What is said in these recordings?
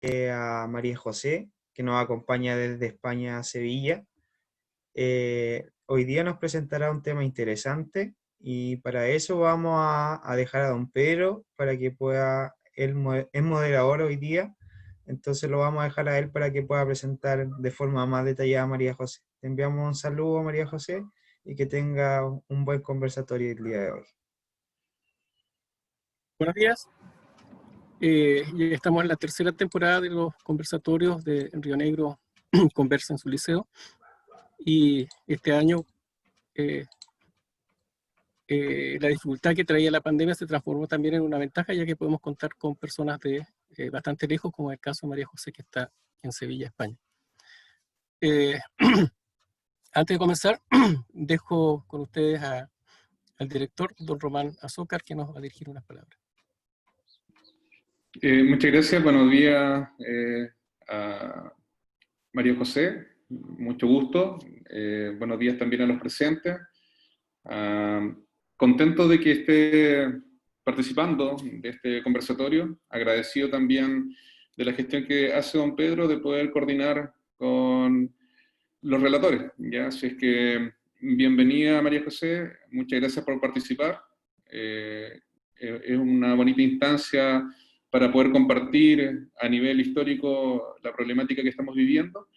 a María José, que nos acompaña desde España a Sevilla. Hoy día nos presentará un tema interesante y para eso vamos a dejar a don Pedro para que pueda, es moderador hoy día, entonces lo vamos a dejar a él para que pueda presentar de forma más detallada a María José. Te enviamos un saludo, María José, y que tenga un buen conversatorio el día de hoy. Buenos días. Ya estamos en la tercera temporada de los conversatorios de Río Negro Conversa en su liceo. Y este año la dificultad que traía la pandemia se transformó también en una ventaja, ya que podemos contar con personas de bastante lejos, como es el caso de María José, que está en Sevilla, España. Antes de comenzar, dejo con ustedes al director, don Román Azócar, que nos va a dirigir unas palabras. Muchas gracias, buenos días a María José, mucho gusto. Buenos días también a los presentes. Contento de que esté participando de este conversatorio, agradecido también de la gestión que hace don Pedro de poder coordinar con los relatores. ¿Ya? Así es que bienvenida María José, muchas gracias por participar. Es una bonita instancia para poder compartir a nivel histórico la problemática que estamos viviendo.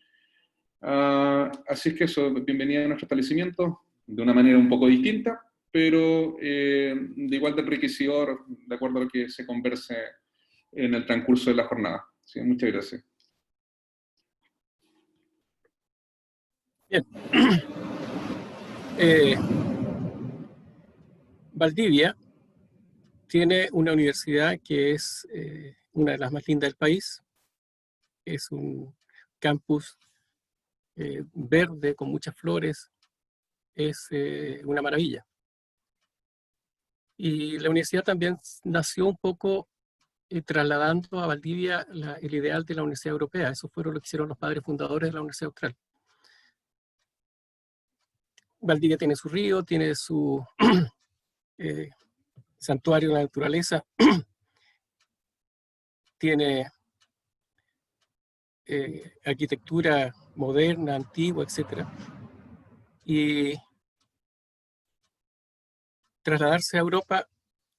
Así es que eso, bienvenida a nuestro establecimiento, de una manera un poco distinta, pero de igual de enriquecedor, de acuerdo a lo que se converse en el transcurso de la jornada. ¿Sí? Muchas gracias. Bien. Valdivia tiene una universidad que es una de las más lindas del país. Es un campus verde con muchas flores. Es una maravilla. Y la universidad también nació un poco trasladando a Valdivia el ideal de la Universidad Europea. Eso fue lo que hicieron los padres fundadores de la Universidad Austral. Valdivia tiene su río, tiene su santuario de la naturaleza, tiene arquitectura moderna, antigua, etc. Y trasladarse a Europa,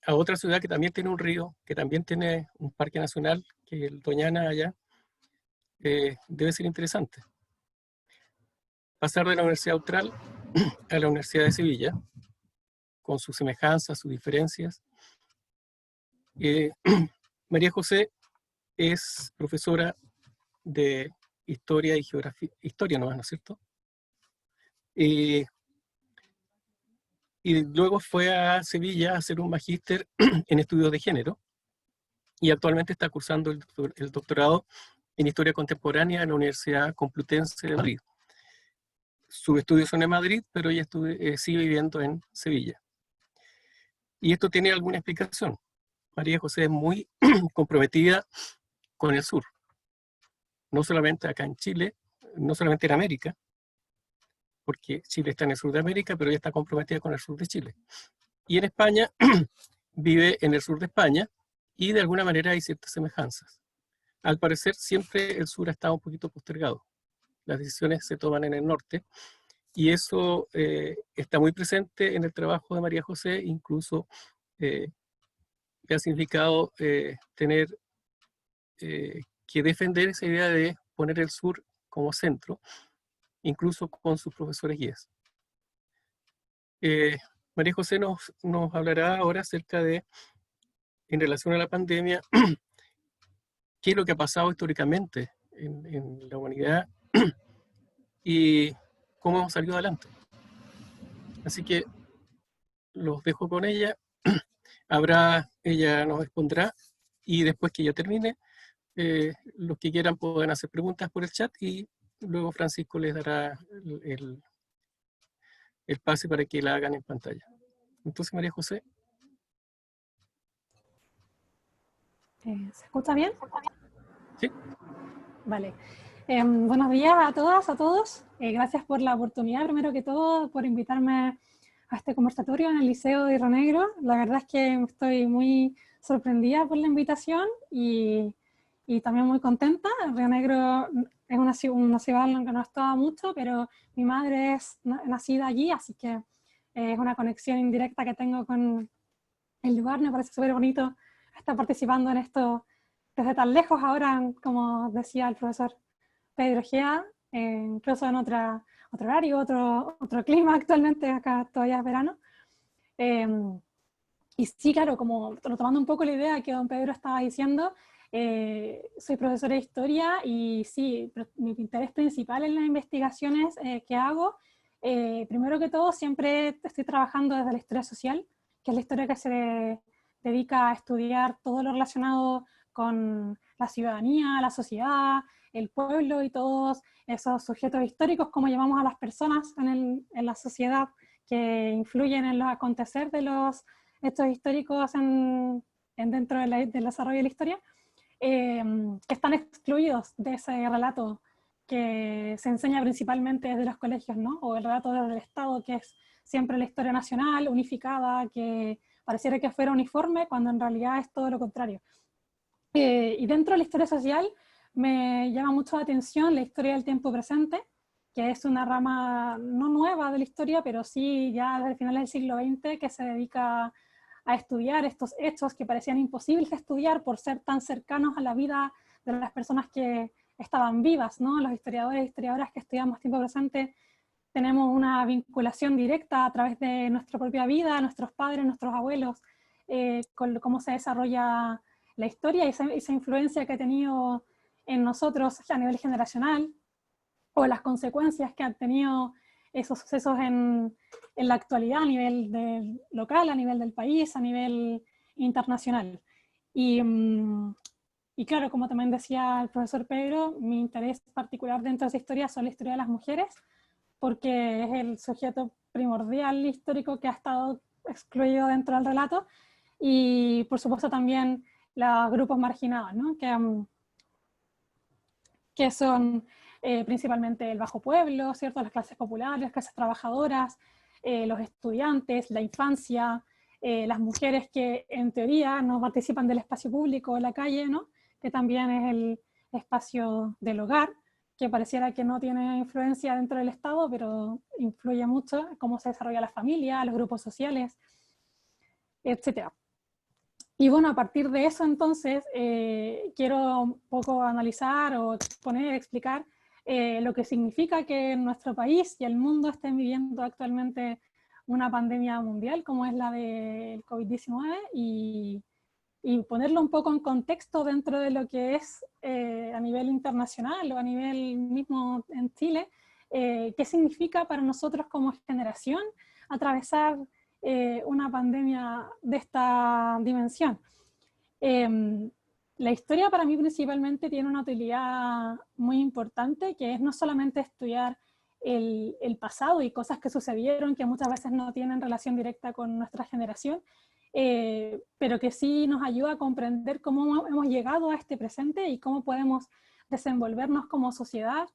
a otra ciudad que también tiene un río, que también tiene un parque nacional, que es el Doñana allá, debe ser interesante. Pasar de la Universidad Austral a la Universidad de Sevilla, con sus semejanzas, sus diferencias. María José es profesora de historia y geografía, historia nomás, ¿no es cierto? Y luego fue a Sevilla a hacer un magíster en estudios de género y actualmente está cursando el doctorado en historia contemporánea en la Universidad Complutense de Madrid. Sus estudios son en Madrid, pero ella sigue viviendo en Sevilla. Y esto tiene alguna explicación. María José es muy comprometida con el sur, no solamente acá en Chile, no solamente en América, porque Chile está en el sur de América, pero ella está comprometida con el sur de Chile. Y en España, vive en el sur de España, y de alguna manera hay ciertas semejanzas. Al parecer, siempre el sur ha estado un poquito postergado. Las decisiones se toman en el norte, y eso está muy presente en el trabajo de María José, incluso que ha significado tener que defender esa idea de poner el sur como centro, incluso con sus profesores guías. María José nos hablará ahora acerca de, en relación a la pandemia, qué es lo que ha pasado históricamente en la humanidad y cómo hemos salido adelante. Así que los dejo con ella. Ella nos expondrá, y después que ella termine, los que quieran pueden hacer preguntas por el chat, y luego Francisco les dará el pase para que la hagan en pantalla. Entonces, María José. ¿Se escucha bien? Sí. Vale. Buenos días a todas, a todos. Gracias por la oportunidad, primero que todo, por invitarme a este conversatorio en el Liceo de Río Negro. La verdad es que estoy muy sorprendida por la invitación y y también muy contenta. Río Negro es una ciudad en la que no estaba mucho, pero mi madre es nacida allí, así que es una conexión indirecta que tengo con el lugar. Me parece súper bonito estar participando en esto desde tan lejos ahora, como decía el profesor Pedro Gea, incluso en otro horario, otro clima actualmente, acá todavía es verano. Y sí, claro, como retomando un poco la idea que don Pedro estaba diciendo, soy profesora de historia y sí, mi interés principal en las investigaciones que hago, primero que todo, siempre estoy trabajando desde la historia social, que es la historia que se dedica a estudiar todo lo relacionado con la ciudadanía, la sociedad, el pueblo y todos esos sujetos históricos, como llamamos a las personas en la sociedad, que influyen en los acontecer de los hechos históricos dentro del desarrollo de la historia, que están excluidos de ese relato que se enseña principalmente desde los colegios, ¿no? O el relato desde el Estado, que es siempre la historia nacional, unificada, que pareciera que fuera uniforme, cuando en realidad es todo lo contrario. Y dentro de la historia social me llama mucho la atención la historia del tiempo presente, que es una rama no nueva de la historia, pero sí ya desde finales del siglo XX, que se dedica a estudiar estos hechos que parecían imposibles de estudiar por ser tan cercanos a la vida de las personas que estaban vivas, ¿no? Los historiadores e historiadoras que estudiamos tiempo presente tenemos una vinculación directa a través de nuestra propia vida, nuestros padres, nuestros abuelos, con cómo se desarrolla la historia y esa influencia que ha tenido en nosotros a nivel generacional, o las consecuencias que han tenido esos sucesos en la actualidad a nivel local, a nivel del país, a nivel internacional. Y claro, como también decía el profesor Pedro, mi interés particular dentro de esa historia son la historia de las mujeres, porque es el sujeto primordial histórico que ha estado excluido dentro del relato, y por supuesto también los grupos marginados, ¿no? Que son principalmente el bajo pueblo, ¿cierto? Las clases populares, las clases trabajadoras, los estudiantes, la infancia, las mujeres que en teoría no participan del espacio público en la calle, ¿no? Que también es el espacio del hogar, que pareciera que no tiene influencia dentro del Estado, pero influye mucho en cómo se desarrolla la familia, los grupos sociales, etc. Y bueno, a partir de eso entonces quiero un poco analizar o exponer, explicar lo que significa que en nuestro país y el mundo estén viviendo actualmente una pandemia mundial como es la del COVID-19 y ponerlo un poco en contexto dentro de lo que es a nivel internacional o a nivel mismo en Chile, qué significa para nosotros como generación atravesar una pandemia de esta dimensión. La historia para mí principalmente tiene una utilidad muy importante, que es no solamente estudiar el pasado y cosas que sucedieron que muchas veces no tienen relación directa con nuestra generación, pero que sí nos ayuda a comprender cómo hemos llegado a este presente y cómo podemos desenvolvernos como sociedad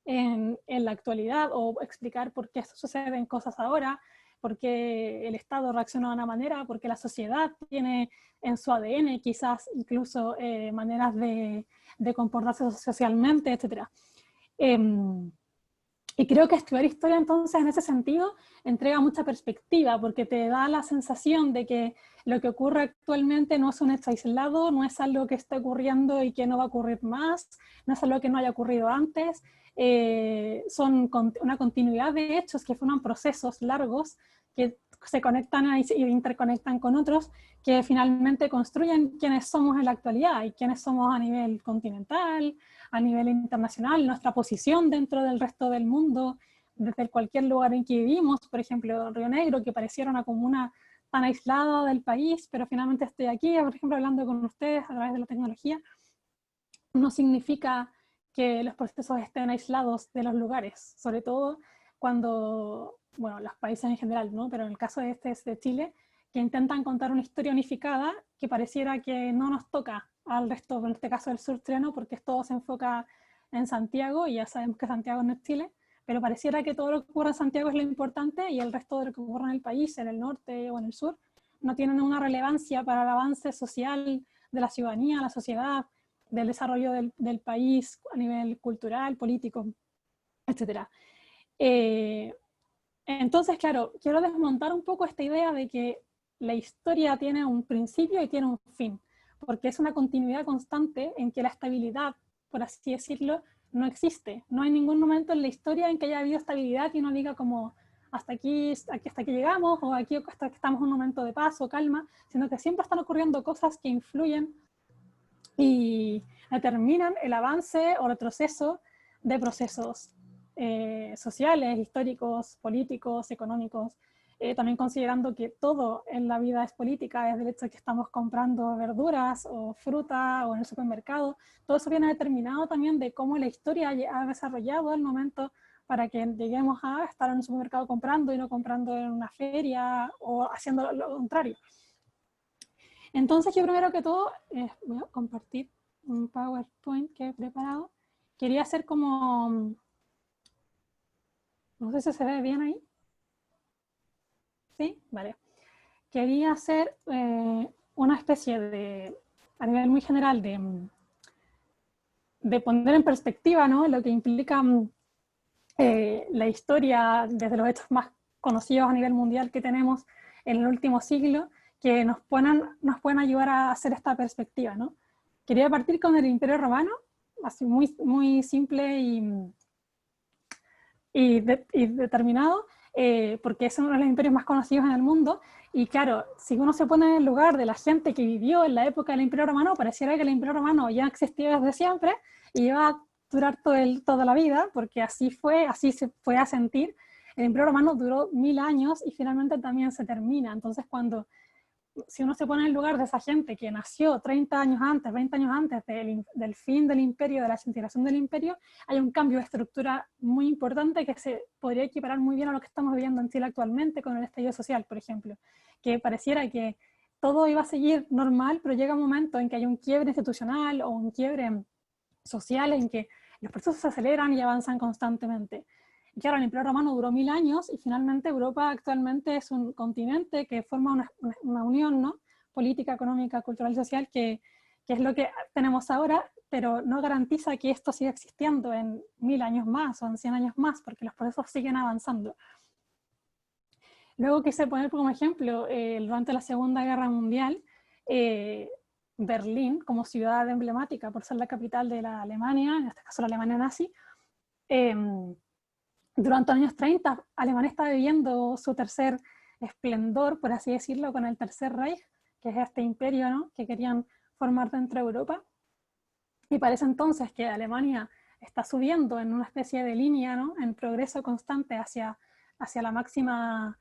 en la actualidad, o explicar por qué suceden cosas ahora, por qué el Estado reacciona de una manera, por qué la sociedad tiene en su ADN quizás incluso maneras de comportarse socialmente, etc. Y creo que estudiar historia entonces en ese sentido entrega mucha perspectiva, porque te da la sensación de que lo que ocurre actualmente no es un hecho aislado, no es algo que esté ocurriendo y que no va a ocurrir más, no es algo que no haya ocurrido antes, son una continuidad de hechos que forman procesos largos que se conectan y interconectan con otros, que finalmente construyen quiénes somos en la actualidad y quiénes somos a nivel continental, a nivel internacional, nuestra posición dentro del resto del mundo, desde cualquier lugar en que vivimos. Por ejemplo, Río Negro, que pareciera una comuna tan aislada del país, pero finalmente estoy aquí, por ejemplo, hablando con ustedes a través de la tecnología, no significa que los procesos estén aislados de los lugares, sobre todo cuando, bueno, los países en general, ¿no? Pero en el caso de este es de Chile, que intentan contar una historia unificada que pareciera que no nos toca al resto, en este caso del sur chileno, porque todo se enfoca en Santiago, y ya sabemos que Santiago no es Chile, pero pareciera que todo lo que ocurre en Santiago es lo importante y el resto de lo que ocurre en el país, en el norte o en el sur, no tienen una relevancia para el avance social de la ciudadanía, la sociedad, del desarrollo del país a nivel cultural, político, etc. Entonces, claro, quiero desmontar un poco esta idea de que la historia tiene un principio y tiene un fin, porque es una continuidad constante en que la estabilidad, por así decirlo, no existe. No hay ningún momento en la historia en que haya habido estabilidad y uno diga como hasta aquí llegamos, o aquí hasta que estamos en un momento de paz o calma, sino que siempre están ocurriendo cosas que influyen y determinan el avance o retroceso de procesos sociales, históricos, políticos, económicos, también considerando que todo en la vida es política, desde el hecho de que estamos comprando verduras o fruta o en el supermercado, todo eso viene determinado también de cómo la historia ha desarrollado el momento para que lleguemos a estar en un supermercado comprando y no comprando en una feria o haciendo lo contrario. Entonces yo primero que todo voy a compartir un PowerPoint que he preparado. Quería hacer como, no sé si se ve bien ahí. ¿Sí? Vale. Quería hacer una especie de, a nivel muy general, de poner en perspectiva, ¿no?, lo que implica la historia desde los hechos más conocidos a nivel mundial que tenemos en el último siglo, que nos pueden ayudar a hacer esta perspectiva, ¿no? Quería partir con el Imperio Romano, así muy, muy simple y determinado, porque es uno de los imperios más conocidos en el mundo, y claro, si uno se pone en el lugar de la gente que vivió en la época del Imperio Romano, pareciera que el Imperio Romano ya existía desde siempre y iba a durar toda la vida, porque así se fue a sentir. El Imperio Romano duró 1000 años y finalmente también se termina. Entonces si uno se pone en el lugar de esa gente que nació 30 años antes, 20 años antes del fin del imperio, de la desintegración del imperio, hay un cambio de estructura muy importante que se podría equiparar muy bien a lo que estamos viviendo en Chile actualmente con el estallido social, por ejemplo, que pareciera que todo iba a seguir normal, pero llega un momento en que hay un quiebre institucional o un quiebre social en que los procesos se aceleran y avanzan constantemente. Y claro, el Imperio Romano duró 1000 años y finalmente Europa actualmente es un continente que forma una unión, ¿no?, política, económica, cultural y social, que es lo que tenemos ahora, pero no garantiza que esto siga existiendo en 1000 años más o en 100 años más, porque los procesos siguen avanzando. Luego quise poner como ejemplo, durante la Segunda Guerra Mundial, Berlín como ciudad emblemática por ser la capital de la Alemania, en este caso la Alemania nazi. Durante los años 30, Alemania estaba viviendo su tercer esplendor, por así decirlo, con el Tercer Reich, que es este imperio, ¿no?, que querían formar dentro de Europa. Y parece entonces que Alemania está subiendo en una especie de línea, ¿no?, en progreso constante hacia la máxima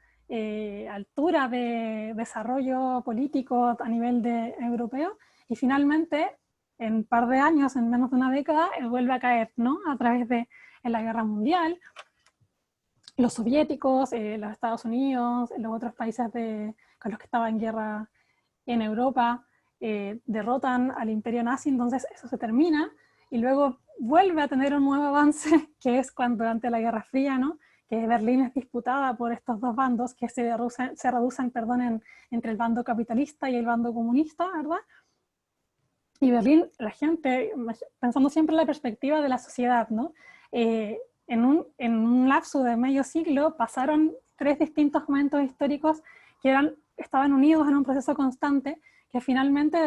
altura de desarrollo político a nivel europeo, y finalmente, en un par de años, en menos de una década, vuelve a caer, ¿no?, a través de la Guerra Mundial. Los soviéticos, los Estados Unidos, los otros países con los que estaba en guerra en Europa, derrotan al imperio nazi, entonces eso se termina, y luego vuelve a tener un nuevo avance, que es cuando durante la Guerra Fría, ¿no?, que Berlín es disputada por estos dos bandos que se reducen entre el bando capitalista y el bando comunista, ¿verdad? Y Berlín, la gente, pensando siempre en la perspectiva de la sociedad, ¿no?, en un lapso de medio siglo pasaron 3 distintos momentos históricos que estaban unidos en un proceso constante, que finalmente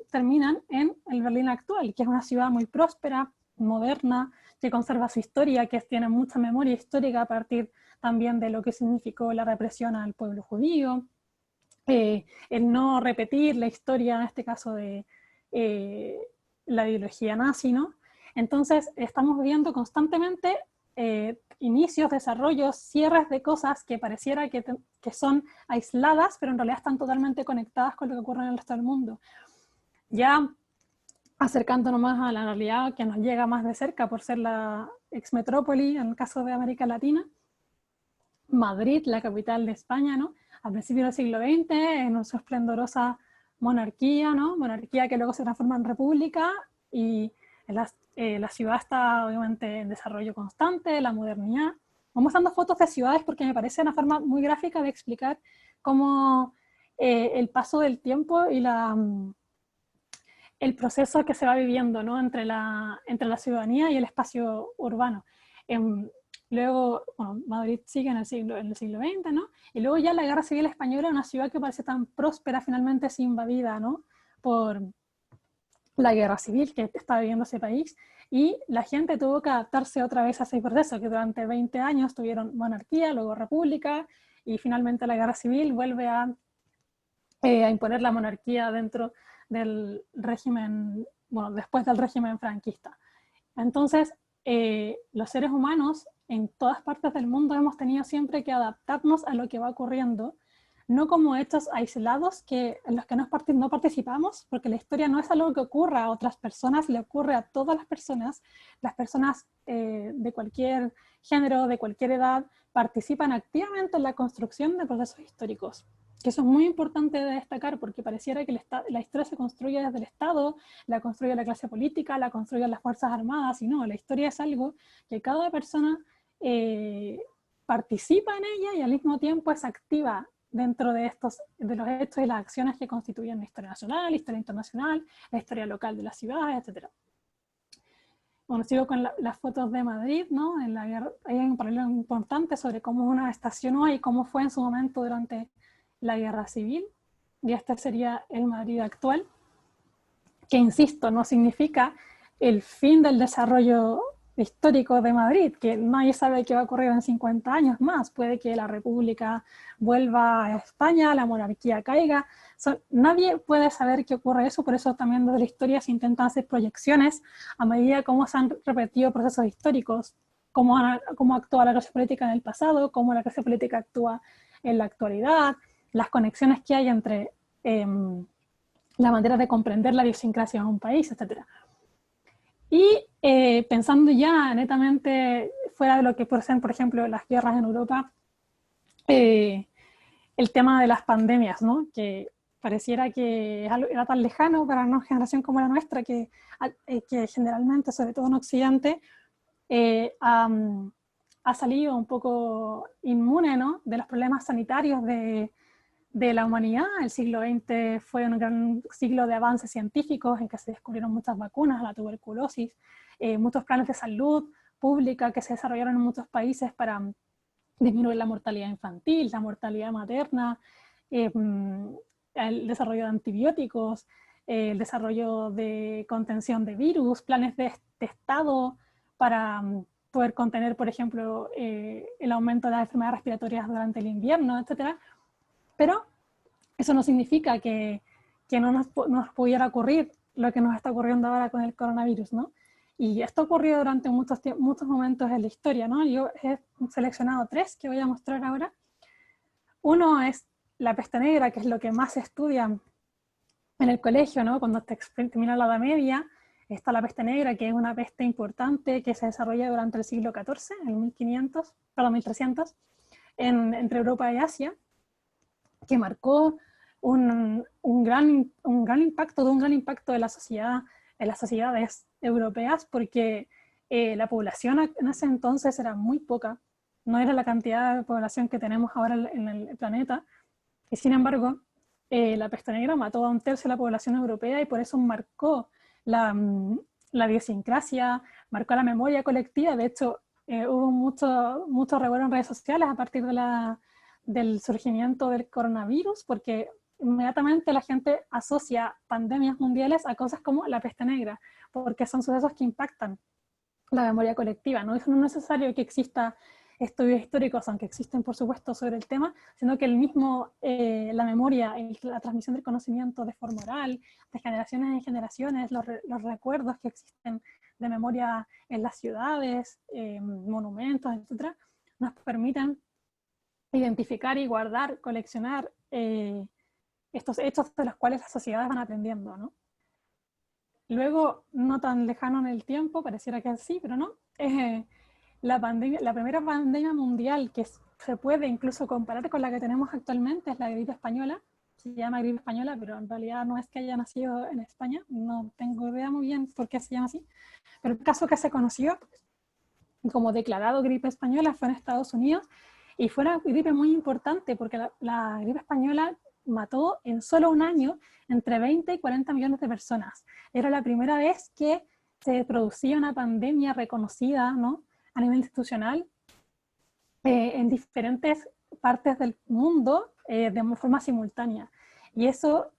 terminan en el Berlín actual, que es una ciudad muy próspera, moderna, que conserva su historia, que tiene mucha memoria histórica a partir también de lo que significó la represión al pueblo judío, el no repetir la historia, en este caso de la ideología nazi, ¿no? Entonces estamos viendo constantemente inicios, desarrollos, cierres de cosas que pareciera que son aisladas, pero en realidad están totalmente conectadas con lo que ocurre en el resto del mundo. Ya acercándonos más a la realidad que nos llega más de cerca por ser la exmetrópoli, en el caso de América Latina, Madrid, la capital de España, ¿no?, a principios del siglo XX, en su esplendorosa monarquía, ¿no?, monarquía que luego se transforma en república, y la ciudad está obviamente en desarrollo constante, la modernidad. Vamos dando fotos de ciudades porque me parece una forma muy gráfica de explicar cómo el paso del tiempo y el proceso que se va viviendo, ¿no? entre la ciudadanía y el espacio urbano. Luego, bueno, Madrid sigue en el siglo XX, ¿no? Y luego ya la Guerra Civil Española, una ciudad que parece tan próspera, finalmente es invadida, ¿no? Por la guerra civil que estaba viviendo ese país, y la gente tuvo que adaptarse otra vez a ese proceso, que durante 20 años tuvieron monarquía, luego república, y finalmente la guerra civil vuelve a imponer la monarquía dentro del régimen, bueno, después del régimen franquista. Entonces, los seres humanos en todas partes del mundo hemos tenido siempre que adaptarnos a lo que va ocurriendo, no como hechos aislados en los que no participamos, porque la historia no es algo que ocurra a otras personas, le ocurre a todas las personas de cualquier género, de cualquier edad, participan activamente en la construcción de procesos históricos. Que eso es muy importante de destacar, porque pareciera que la historia se construye desde el Estado, la construye la clase política, la construyen las Fuerzas Armadas, y no, la historia es algo que cada persona participa en ella y al mismo tiempo es activa dentro de los hechos y las acciones que constituyen la historia nacional, la historia internacional, la historia local de las ciudades, etc. Bueno, sigo con las fotos de Madrid, ¿no? En la guerra, hay un paralelo importante sobre cómo una estacionó y cómo fue en su momento durante la guerra civil, y este sería el Madrid actual, que insisto, no significa el fin del desarrollo histórico de Madrid, que nadie sabe qué va a ocurrir en 50 años más. Puede que la República vuelva a España, la monarquía caiga. Nadie puede saber qué ocurre eso, por eso también desde la historia se intentan hacer proyecciones a medida como se han repetido procesos históricos, cómo actúa la clase política en el pasado, cómo la clase política actúa en la actualidad, las conexiones que hay entre la manera de comprender la idiosincrasia de un país, etc. Y pensando ya netamente fuera de lo que pueden ser, por ejemplo, las guerras en Europa, el tema de las pandemias, ¿no? Que pareciera que era tan lejano para una generación como la nuestra, que generalmente, sobre todo en Occidente, ha salido un poco inmune, ¿no? De los problemas sanitarios de la humanidad. El siglo XX fue un gran siglo de avances científicos en que se descubrieron muchas vacunas a la tuberculosis, muchos planes de salud pública que se desarrollaron en muchos países para disminuir la mortalidad infantil, la mortalidad materna, el desarrollo de antibióticos, el desarrollo de contención de virus, planes de Estado para poder contener, por ejemplo, el aumento de las enfermedades respiratorias durante el invierno, etc. Pero eso no significa que no nos pudiera ocurrir lo que nos está ocurriendo ahora con el coronavirus, ¿no? Y esto ha ocurrido durante muchos momentos en la historia, ¿no? Yo he seleccionado 3 que voy a mostrar ahora. Uno es la peste negra, que es lo que más se estudia en el colegio, ¿no? Cuando termina la Edad Media, está la peste negra, que es una peste importante que se desarrolla durante el siglo XIV, en 1300, entre Europa y Asia, que marcó un gran impacto de la sociedad, en las sociedades europeas, porque la población en ese entonces era muy poca, no era la cantidad de población que tenemos ahora en el planeta, y sin embargo, la peste negra mató a 1/3 de la población europea, y por eso marcó la idiosincrasia, marcó la memoria colectiva. De hecho, hubo mucho revuelo en redes sociales a partir del surgimiento del coronavirus, porque inmediatamente la gente asocia pandemias mundiales a cosas como la peste negra, porque son sucesos que impactan la memoria colectiva. No es necesario que exista estudios históricos, aunque existen por supuesto sobre el tema, sino que la memoria, la transmisión del conocimiento de forma oral, de generaciones en generaciones, los recuerdos que existen de memoria en las ciudades, monumentos, etc., nos permiten identificar y guardar, coleccionar estos hechos de los cuales las sociedades van aprendiendo, ¿no? Luego, no tan lejano en el tiempo, pareciera que sí, pero no, la primera pandemia mundial que se puede incluso comparar con la que tenemos actualmente es la gripe española. Se llama gripe española, pero en realidad no es que haya nacido en España, no tengo idea muy bien por qué se llama así, pero el caso que se conoció como declarado gripe española fue en Estados Unidos, y fue una gripe muy importante porque la gripe española mató en solo un año entre 20 y 40 millones de personas. Era la primera vez que se producía una pandemia reconocida, ¿no?, a nivel institucional en diferentes partes del mundo de forma simultánea. Y eso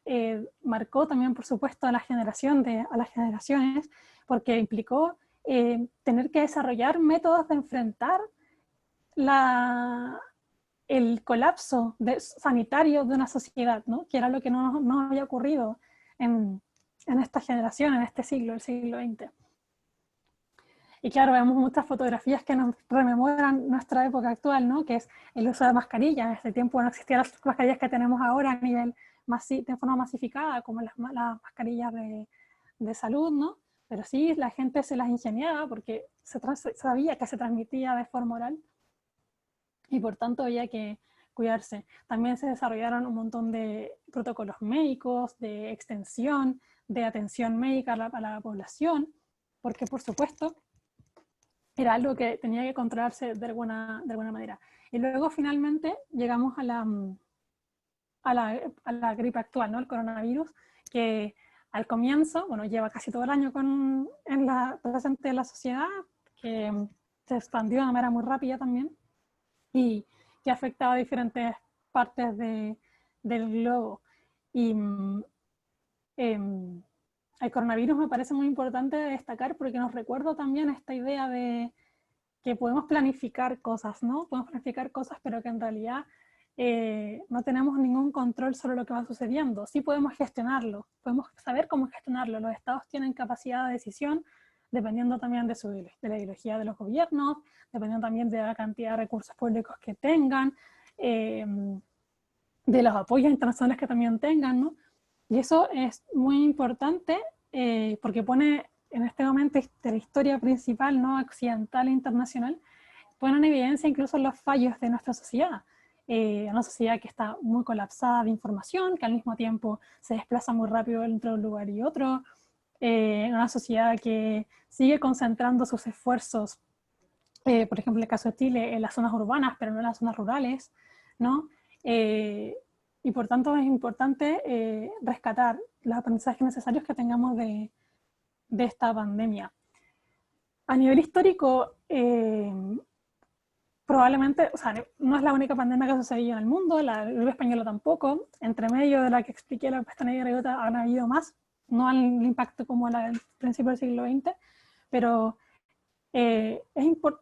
marcó también, por supuesto, a las generaciones, porque implicó tener que desarrollar métodos de enfrentar el colapso sanitario de una sociedad, ¿no?, que era lo que no había ocurrido en esta generación, en este siglo, el siglo XX. Y claro, vemos muchas fotografías que nos rememoran nuestra época actual, ¿no?, que es el uso de mascarillas. En este tiempo no existían las mascarillas que tenemos ahora a nivel de forma masificada, como las mascarillas de salud, ¿no? Pero sí, la gente se las ingeniaba porque sabía que se transmitía de forma oral y por tanto había que cuidarse. También se desarrollaron un montón de protocolos médicos, de extensión, de atención médica a la población, porque por supuesto era algo que tenía que controlarse de alguna manera. Y luego finalmente llegamos a la gripe actual, ¿no?, el coronavirus, que al comienzo, bueno, lleva casi todo el año presente en la sociedad, que se expandió de una manera muy rápida también, y que ha afectado a diferentes partes del globo. Y el coronavirus me parece muy importante destacar porque nos recuerda también esta idea de que podemos planificar cosas, ¿no? Podemos planificar cosas, pero que en realidad no tenemos ningún control sobre lo que va sucediendo. Sí podemos gestionarlo, podemos saber cómo gestionarlo. Los estados tienen capacidad de decisión, dependiendo también de la ideología de los gobiernos, dependiendo también de la cantidad de recursos públicos que tengan, de los apoyos internacionales que también tengan, ¿no? Y eso es muy importante porque pone en este momento de la historia principal, ¿no?, occidental e internacional, pone en evidencia incluso los fallos de nuestra sociedad. Una sociedad que está muy colapsada de información, que al mismo tiempo se desplaza muy rápido entre un lugar y otro, una sociedad que sigue concentrando sus esfuerzos, por ejemplo, en el caso de Chile, en las zonas urbanas, pero no en las zonas rurales, ¿no? Y por tanto es importante rescatar los aprendizajes necesarios que tengamos de esta pandemia. A nivel histórico, probablemente, o sea, no es la única pandemia que ha sucedido en el mundo, la gripe española tampoco. Entre medio de la que expliqué, la peste negra y otra, han habido más, no al impacto como la del principio del siglo XX, pero es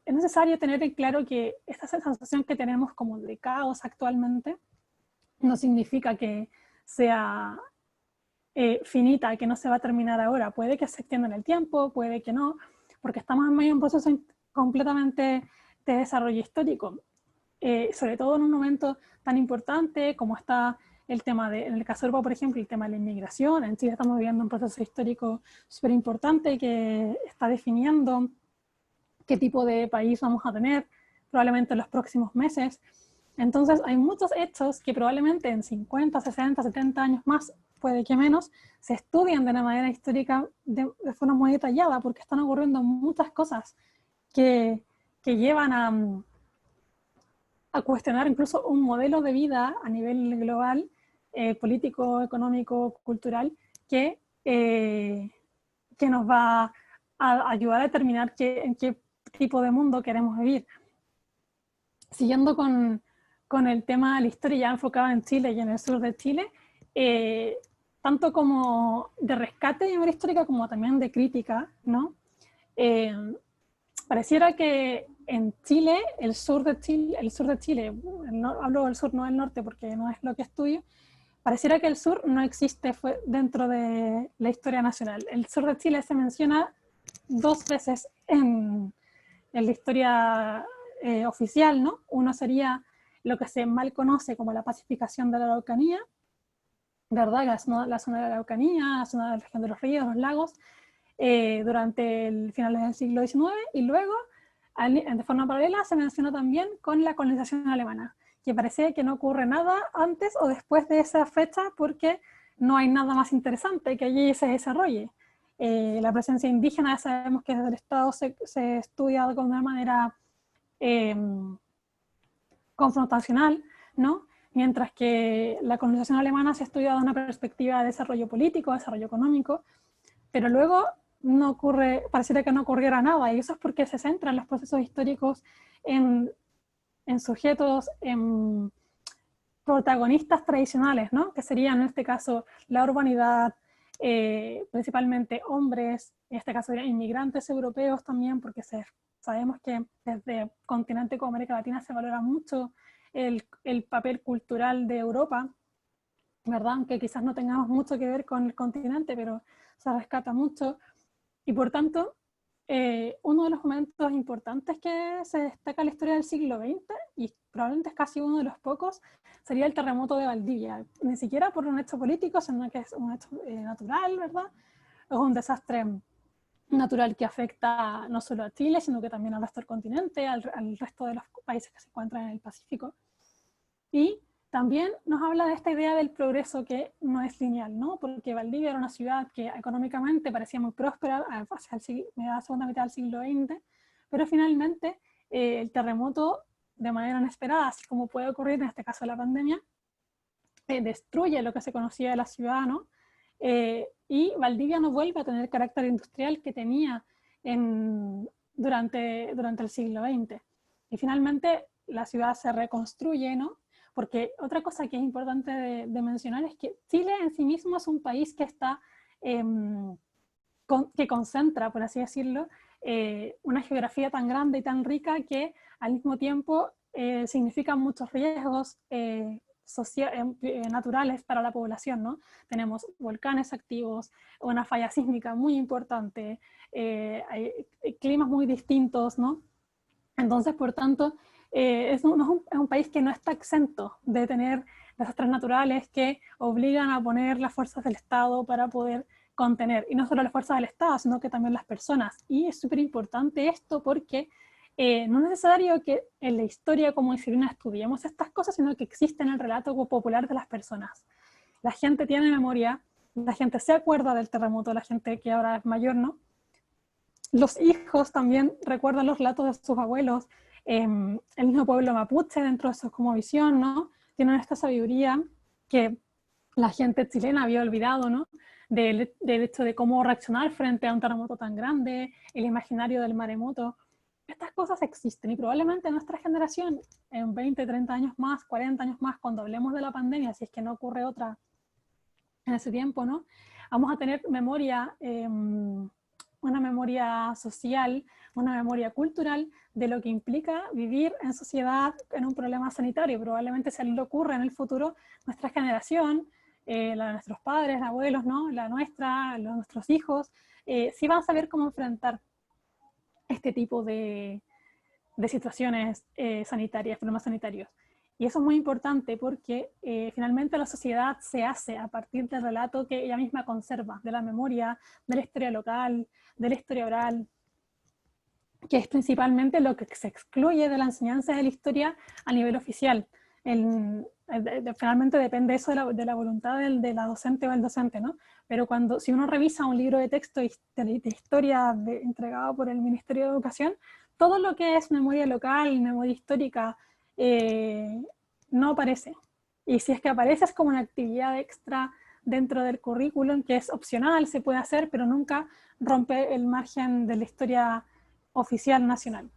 necesario tener en claro que esta sensación que tenemos como de caos actualmente no significa que sea finita, que no se va a terminar ahora. Puede que se extienda en el tiempo, puede que no, porque estamos en medio de un proceso completamente de desarrollo histórico, sobre todo en un momento tan importante como está el tema en el caso de Europa, por ejemplo, el tema de la inmigración. En Chile estamos viviendo un proceso histórico súper importante que está definiendo qué tipo de país vamos a tener probablemente en los próximos meses. Entonces hay muchos hechos que probablemente en 50, 60, 70 años más, puede que menos, se estudian de una manera histórica de forma muy detallada, porque están ocurriendo muchas cosas que llevan a cuestionar incluso un modelo de vida a nivel global, político, económico, cultural, que nos va a ayudar a determinar en qué tipo de mundo queremos vivir. Siguiendo con el tema de la historia ya enfocado en Chile y en el sur de Chile, tanto como de rescate de memoria histórica como también de crítica, ¿no? Pareciera que en Chile, el sur de Chile, hablo del sur, no del norte porque no es lo que estudio, pareciera que el sur no existe dentro de la historia nacional. El sur de Chile se menciona 2 veces en la historia oficial, ¿no? Uno sería lo que se mal conoce como la pacificación de la Araucanía, ¿verdad? La zona de la Araucanía, la zona de la región de los ríos, los lagos, durante el finales del siglo XIX, y luego, de forma paralela, se menciona también con la colonización alemana, que parece que no ocurre nada antes o después de esa fecha porque no hay nada más interesante que allí se desarrolle. La presencia indígena, ya sabemos que desde el Estado se estudia de una manera confrontacional, ¿no? mientras que la colonización alemana se ha estudiado desde una perspectiva de desarrollo político, desarrollo económico, pero luego no ocurre, pareciera que no ocurriera nada, y eso es porque se centran los procesos históricos en sujetos, en protagonistas tradicionales, ¿no? Que serían en este caso la urbanidad, principalmente hombres, en este caso inmigrantes europeos también, porque sabemos que desde continente como América Latina se valora mucho el papel cultural de Europa, ¿verdad? Aunque quizás no tengamos mucho que ver con el continente, pero se rescata mucho. Y por tanto, uno de los momentos importantes que se destaca en la historia del siglo XX, y probablemente es casi uno de los pocos, sería el terremoto de Valdivia. Ni siquiera por un hecho político, sino que es un hecho natural, ¿verdad? Es un desastre natural que afecta no solo a Chile, sino que también al resto del continente, al resto de los países que se encuentran en el Pacífico. Y también nos habla de esta idea del progreso que no es lineal, ¿no? Porque Valdivia era una ciudad que económicamente parecía muy próspera hacia la segunda mitad del siglo XX, pero finalmente el terremoto, de manera inesperada, así como puede ocurrir en este caso la pandemia, destruye lo que se conocía de la ciudad, ¿no? Y Valdivia no vuelve a tener el carácter industrial que tenía durante el siglo XX. Y finalmente la ciudad se reconstruye, ¿no? Porque otra cosa que es importante de mencionar es que Chile en sí mismo es un país que está, que concentra, por así decirlo, una geografía tan grande y tan rica que al mismo tiempo significan muchos riesgos naturales para la población, ¿no? Tenemos volcanes activos, una falla sísmica muy importante, hay climas muy distintos, ¿no? Entonces, por tanto, es un país que no está exento de tener desastres naturales que obligan a poner las fuerzas del Estado para poder contener, y no solo las fuerzas del Estado, sino que también las personas. Y es súper importante esto porque no es necesario que en la historia como disciplina estudiemos estas cosas, sino que existe en el relato popular de las personas. La gente tiene memoria, la gente se acuerda del terremoto, la gente que ahora es mayor, ¿no? Los hijos también recuerdan los relatos de sus abuelos, el mismo pueblo mapuche dentro de su cosmovisión, ¿no? Tienen esta sabiduría que la gente chilena había olvidado, ¿no? Del hecho de cómo reaccionar frente a un terremoto tan grande, el imaginario del maremoto. Estas cosas existen y probablemente nuestra generación, en 20, 30 años más, 40 años más, cuando hablemos de la pandemia, si es que no ocurre otra en ese tiempo, ¿no? Vamos a tener memoria, una memoria social, una memoria cultural de lo que implica vivir en sociedad en un problema sanitario. Probablemente si algo ocurre en el futuro, nuestra generación, la de nuestros padres, abuelos, ¿no? La nuestra, nuestros hijos, sí van a saber cómo enfrentar este tipo de situaciones sanitarias, problemas sanitarios. Y eso es muy importante porque finalmente la sociedad se hace a partir del relato que ella misma conserva, de la memoria, de la historia local, de la historia oral, que es principalmente lo que se excluye de la enseñanza de la historia a nivel oficial. Finalmente depende eso de la voluntad de la docente o el docente, ¿no? Pero si uno revisa un libro de texto de historia entregado por el Ministerio de Educación, todo lo que es memoria local, memoria histórica, no aparece. Y si es que aparece es como una actividad extra dentro del currículum, que es opcional, se puede hacer, pero nunca rompe el margen de la historia oficial nacional.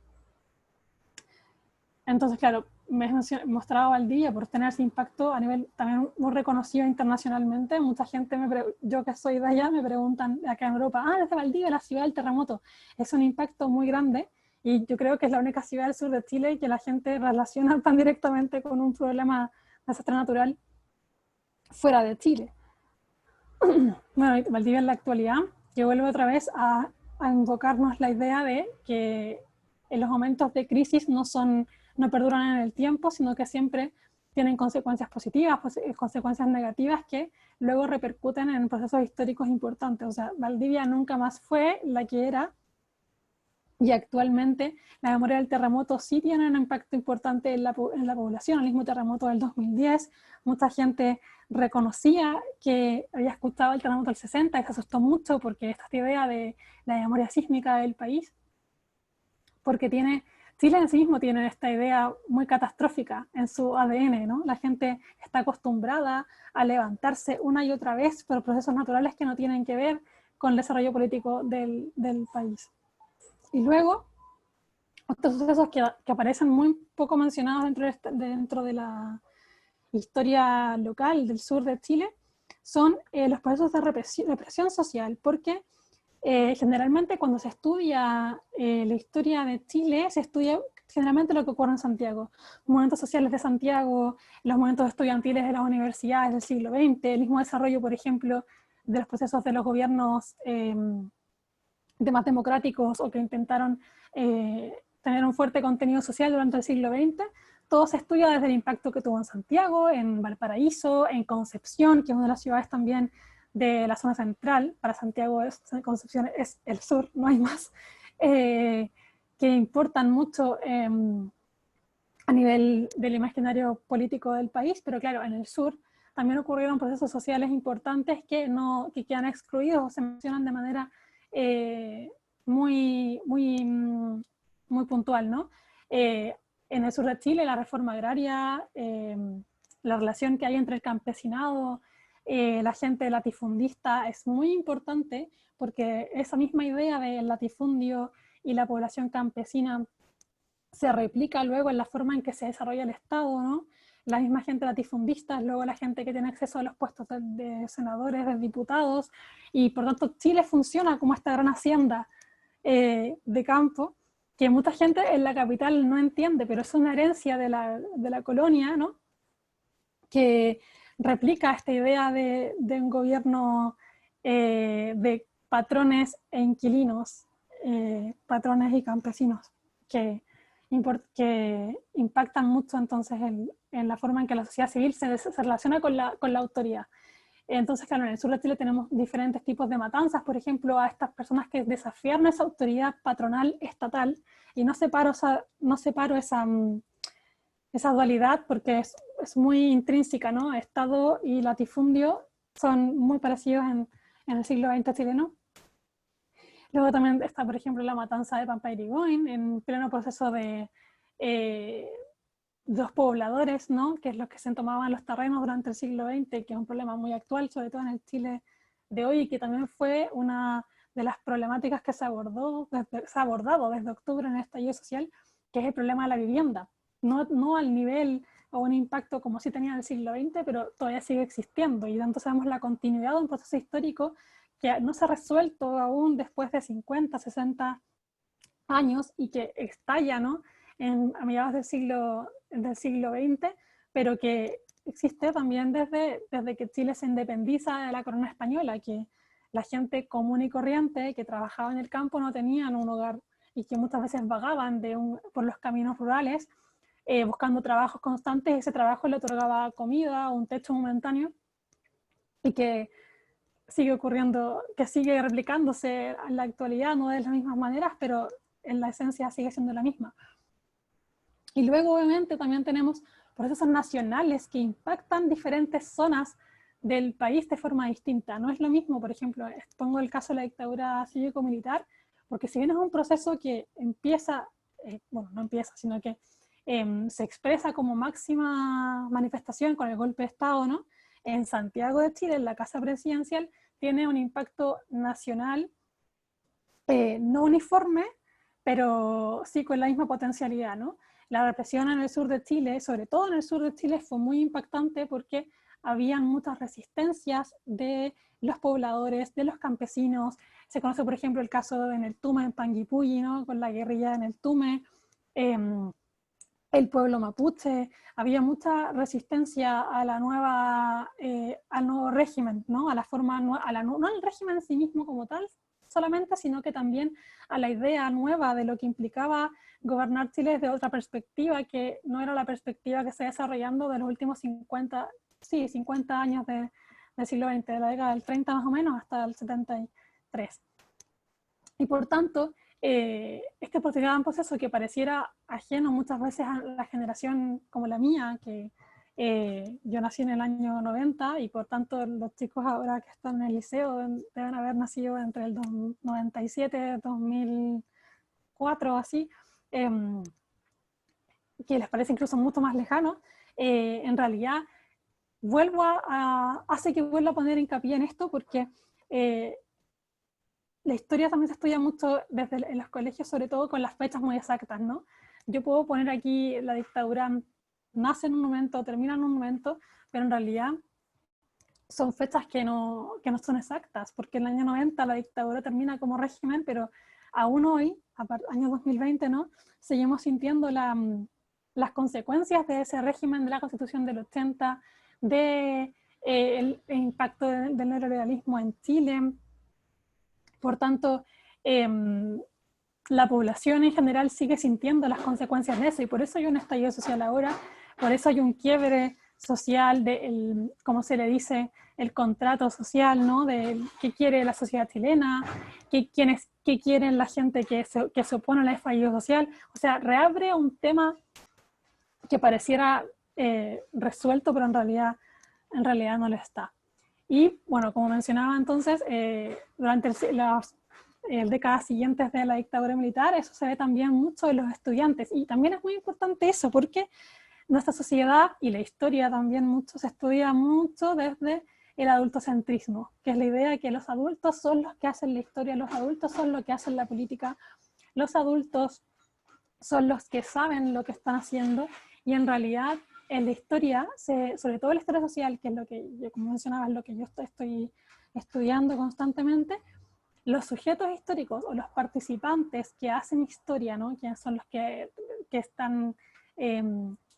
Entonces, claro, me he mostrado Valdivia por tener ese impacto a nivel también muy reconocido internacionalmente. Mucha gente, yo que soy de allá, me preguntan acá en Europa, desde Valdivia, la ciudad del terremoto. Es un impacto muy grande y yo creo que es la única ciudad del sur de Chile que la gente relaciona tan directamente con un problema de desastre natural fuera de Chile. Bueno, Valdivia en la actualidad, que vuelve otra vez a invocarnos la idea de que en los momentos de crisis no perduran en el tiempo, sino que siempre tienen consecuencias positivas, consecuencias negativas que luego repercuten en procesos históricos importantes. O sea, Valdivia nunca más fue la que era, y actualmente la memoria del terremoto sí tiene un impacto importante en la población. El mismo terremoto del 2010, mucha gente reconocía que había escuchado el terremoto del 60 y se asustó mucho porque esta idea de la memoria sísmica del país, porque tiene Chile en sí mismo tiene esta idea muy catastrófica en su ADN, ¿no? La gente está acostumbrada a levantarse una y otra vez por procesos naturales que no tienen que ver con el desarrollo político del país. Y luego, otros sucesos que aparecen muy poco mencionados dentro de la historia local del sur de Chile son los procesos de represión social, porque generalmente cuando se estudia la historia de Chile, se estudia generalmente lo que ocurre en Santiago. Movimientos sociales de Santiago, los movimientos estudiantiles de las universidades del siglo XX, el mismo desarrollo, por ejemplo, de los procesos de los gobiernos de más democráticos o que intentaron tener un fuerte contenido social durante el siglo XX. Todo se estudia desde el impacto que tuvo en Santiago, en Valparaíso, en Concepción, que es una de las ciudades también de la zona central. Para Santiago Concepción es el sur, no hay más, que importan mucho a nivel del imaginario político del país, pero claro, en el sur también ocurrieron procesos sociales importantes que quedan excluidos o se mencionan de manera muy puntual, ¿no? En el sur de Chile, la reforma agraria, la relación que hay entre el campesinado, la gente latifundista es muy importante porque esa misma idea del latifundio y la población campesina se replica luego en la forma en que se desarrolla el Estado, ¿no? La misma gente latifundista, luego la gente que tiene acceso a los puestos de senadores, de diputados, y por tanto Chile funciona como esta gran hacienda de campo, que mucha gente en la capital no entiende, pero es una herencia de la colonia, ¿no? Que replica esta idea de un gobierno de patrones e inquilinos, patrones y campesinos, que impactan mucho entonces en la forma en que la sociedad civil se relaciona con la autoridad. Entonces, claro, en el sur de Chile tenemos diferentes tipos de matanzas, por ejemplo, a estas personas que desafiaron esa autoridad patronal estatal, y no separo esa dualidad porque es muy intrínseca, ¿no? Estado y latifundio son muy parecidos en el siglo XX chileno. Luego también está, por ejemplo, la matanza de Pampa Irigoyen, en pleno proceso de los pobladores, ¿no? Que es los que se tomaban los terrenos durante el siglo XX, que es un problema muy actual, sobre todo en el Chile de hoy, y que también fue una de las problemáticas que se ha abordado desde octubre en el estallido social, que es el problema de la vivienda. No al nivel o un impacto como sí tenía en el siglo XX, pero todavía sigue existiendo, y entonces vemos la continuidad de un proceso histórico que no se ha resuelto aún después de 50, 60 años y que estalla, ¿no? A mediados del siglo XX, pero que existe también desde que Chile se independiza de la corona española, que la gente común y corriente que trabajaba en el campo no tenían un hogar y que muchas veces vagaban por los caminos rurales buscando trabajos constantes. Ese trabajo le otorgaba comida o un techo momentáneo, y que sigue ocurriendo, que sigue replicándose en la actualidad, no de las mismas maneras, pero en la esencia sigue siendo la misma. Y luego obviamente también tenemos procesos nacionales que impactan diferentes zonas del país de forma distinta. No es lo mismo, por ejemplo, pongo el caso de la dictadura cívico-militar, porque si bien es un proceso que empieza, bueno, no empieza, sino que se expresa como máxima manifestación con el golpe de Estado, ¿no? En Santiago de Chile, en la Casa Presidencial, tiene un impacto nacional no uniforme, pero sí con la misma potencialidad, ¿no? La represión en el sur de Chile, sobre todo en el sur de Chile, fue muy impactante porque habían muchas resistencias de los pobladores, de los campesinos. Se conoce, por ejemplo, el caso en el Tume, en Panguipulli, ¿no? Con la guerrilla en el Tume, el pueblo mapuche. Había mucha resistencia a la al nuevo régimen, ¿no? A la forma, no al régimen en sí mismo como tal solamente, sino que también a la idea nueva de lo que implicaba gobernar Chile desde otra perspectiva, que no era la perspectiva que se está desarrollando de los últimos 50 años del siglo XX, de la década del 30 más o menos hasta el 73. Y por tanto, este proceso que pareciera ajeno muchas veces a la generación como la mía, que yo nací en el año 90, y por tanto los chicos ahora que están en el liceo deben haber nacido entre el 97 y 2004 así, que les parece incluso mucho más lejano, en realidad hace que vuelva a poner hincapié en esto, porque la historia también se estudia mucho en los colegios, sobre todo con las fechas muy exactas, ¿no? Yo puedo poner aquí la dictadura nace en un momento, termina en un momento, pero en realidad son fechas que no son exactas, porque en el año 90 la dictadura termina como régimen, pero aún hoy, año 2020, ¿no? Seguimos sintiendo las consecuencias de ese régimen, de la Constitución del 80, el impacto del neoliberalismo en Chile. Por tanto, la población en general sigue sintiendo las consecuencias de eso, y por eso hay un estallido social ahora, por eso hay un quiebre social como se le dice, el contrato social, ¿no? De qué quiere la sociedad chilena, qué quieren la gente que se opone al estallido social. O sea, reabre un tema que pareciera resuelto, pero en realidad no lo está. Y bueno, como mencionaba entonces, durante las décadas siguientes de la dictadura militar, eso se ve también mucho en los estudiantes. Y también es muy importante eso, porque nuestra sociedad y la historia también mucho se estudia mucho desde el adultocentrismo, que es la idea de que los adultos son los que hacen la historia, los adultos son los que hacen la política, los adultos son los que saben lo que están haciendo, y en realidad en la historia, sobre todo la historia social, que es lo que yo, como mencionaba, es lo que yo estoy estudiando constantemente, los sujetos históricos o los participantes que hacen historia, ¿no? Que son los que están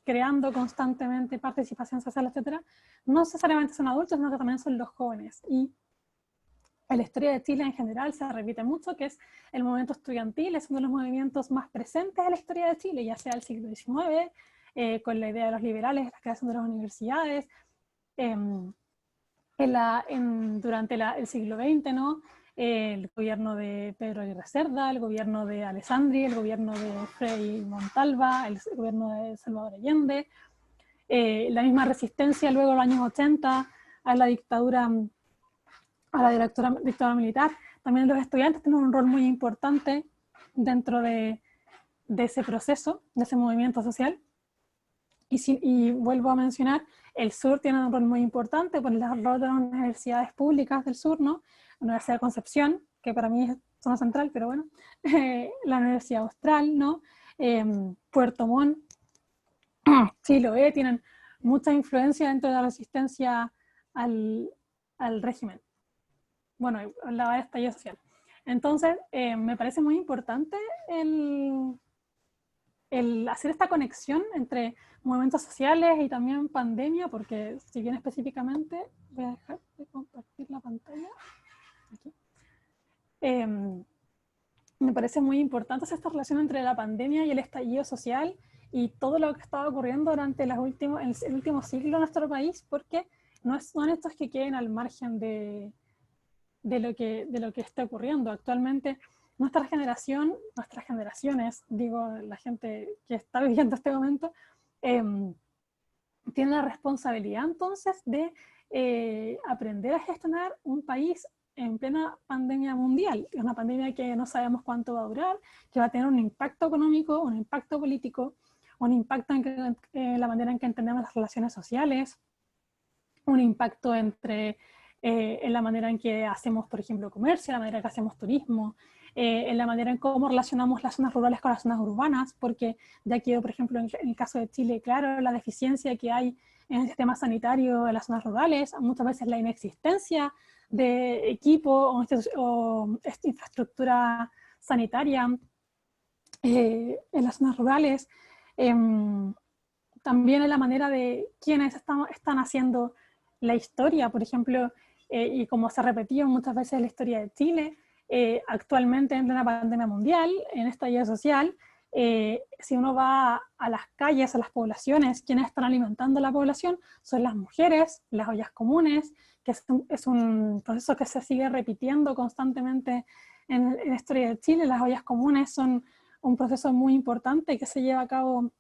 creando constantemente participación social, etcétera, no necesariamente son adultos, sino que también son los jóvenes. Y en la historia de Chile en general se repite mucho, que es el movimiento estudiantil, es uno de los movimientos más presentes de la historia de Chile, ya sea el siglo XIX, con la idea de los liberales, la creación de las universidades, durante el siglo XX, ¿no? El gobierno de Pedro Aguirre Cerda, el gobierno de Alessandri, el gobierno de Frei Montalva, el gobierno de Salvador Allende, la misma resistencia luego en los años 80 a la dictadura militar. También los estudiantes tienen un rol muy importante dentro de ese proceso, de ese movimiento social. Y vuelvo a mencionar, el sur tiene un rol muy importante por el rol de las universidades públicas del sur, ¿no? La Universidad de Concepción, que para mí es zona central, pero bueno, la Universidad Austral, ¿no? Puerto Montt, Chiloé, tienen mucha influencia dentro de la resistencia al régimen. Bueno, hablaba de estallido social. Entonces, me parece muy importante el hacer esta conexión entre movimientos sociales y también pandemia, porque si bien específicamente, voy a dejar de compartir la pantalla. Aquí. Me parece muy importante esta relación entre la pandemia y el estallido social y todo lo que estaba ocurriendo durante el último siglo en nuestro país, porque no son estos que queden al margen de lo que está ocurriendo. Actualmente nuestras generaciones, digo, la gente que está viviendo este momento, tiene la responsabilidad entonces de aprender a gestionar un país en plena pandemia mundial. Es una pandemia que no sabemos cuánto va a durar, que va a tener un impacto económico, un impacto político, un impacto en la manera en que entendemos las relaciones sociales, un impacto en la manera en que hacemos, por ejemplo, comercio, la manera en que hacemos turismo, en la manera en cómo relacionamos las zonas rurales con las zonas urbanas, porque ya quedó, por ejemplo, en el caso de Chile, claro, la deficiencia que hay en el sistema sanitario en las zonas rurales, muchas veces la inexistencia de equipo o infraestructura sanitaria en las zonas rurales, también en la manera de quienes están haciendo la historia, por ejemplo, y como se ha repetido muchas veces en la historia de Chile, actualmente en plena pandemia mundial, en estallido social, si uno va a las calles, a las poblaciones, quienes están alimentando a la población son las mujeres, las ollas comunes, que es un proceso que se sigue repitiendo constantemente en la historia de Chile. Las ollas comunes son un proceso muy importante que se lleva a cabo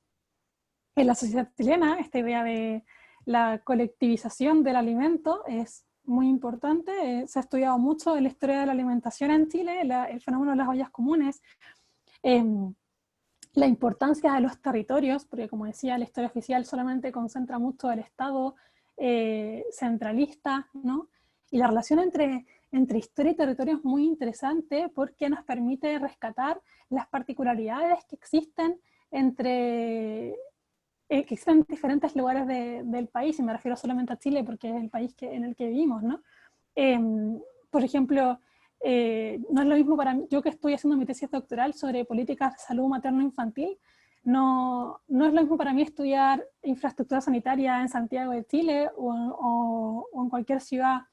en la sociedad chilena. Esta idea de la colectivización del alimento es muy importante, se ha estudiado mucho en la historia de la alimentación en Chile, el fenómeno de las ollas comunes, la importancia de los territorios, porque como decía, la historia oficial solamente concentra mucho el Estado centralista, ¿no? Y la relación entre historia y territorio es muy interesante porque nos permite rescatar las particularidades que existen que existen en diferentes lugares del país, y me refiero solamente a Chile porque es el país en el que vivimos, ¿no? Por ejemplo, no es lo mismo para mí, yo que estoy haciendo mi tesis doctoral sobre políticas de salud materno-infantil, no es lo mismo para mí estudiar infraestructura sanitaria en Santiago de Chile o en cualquier ciudad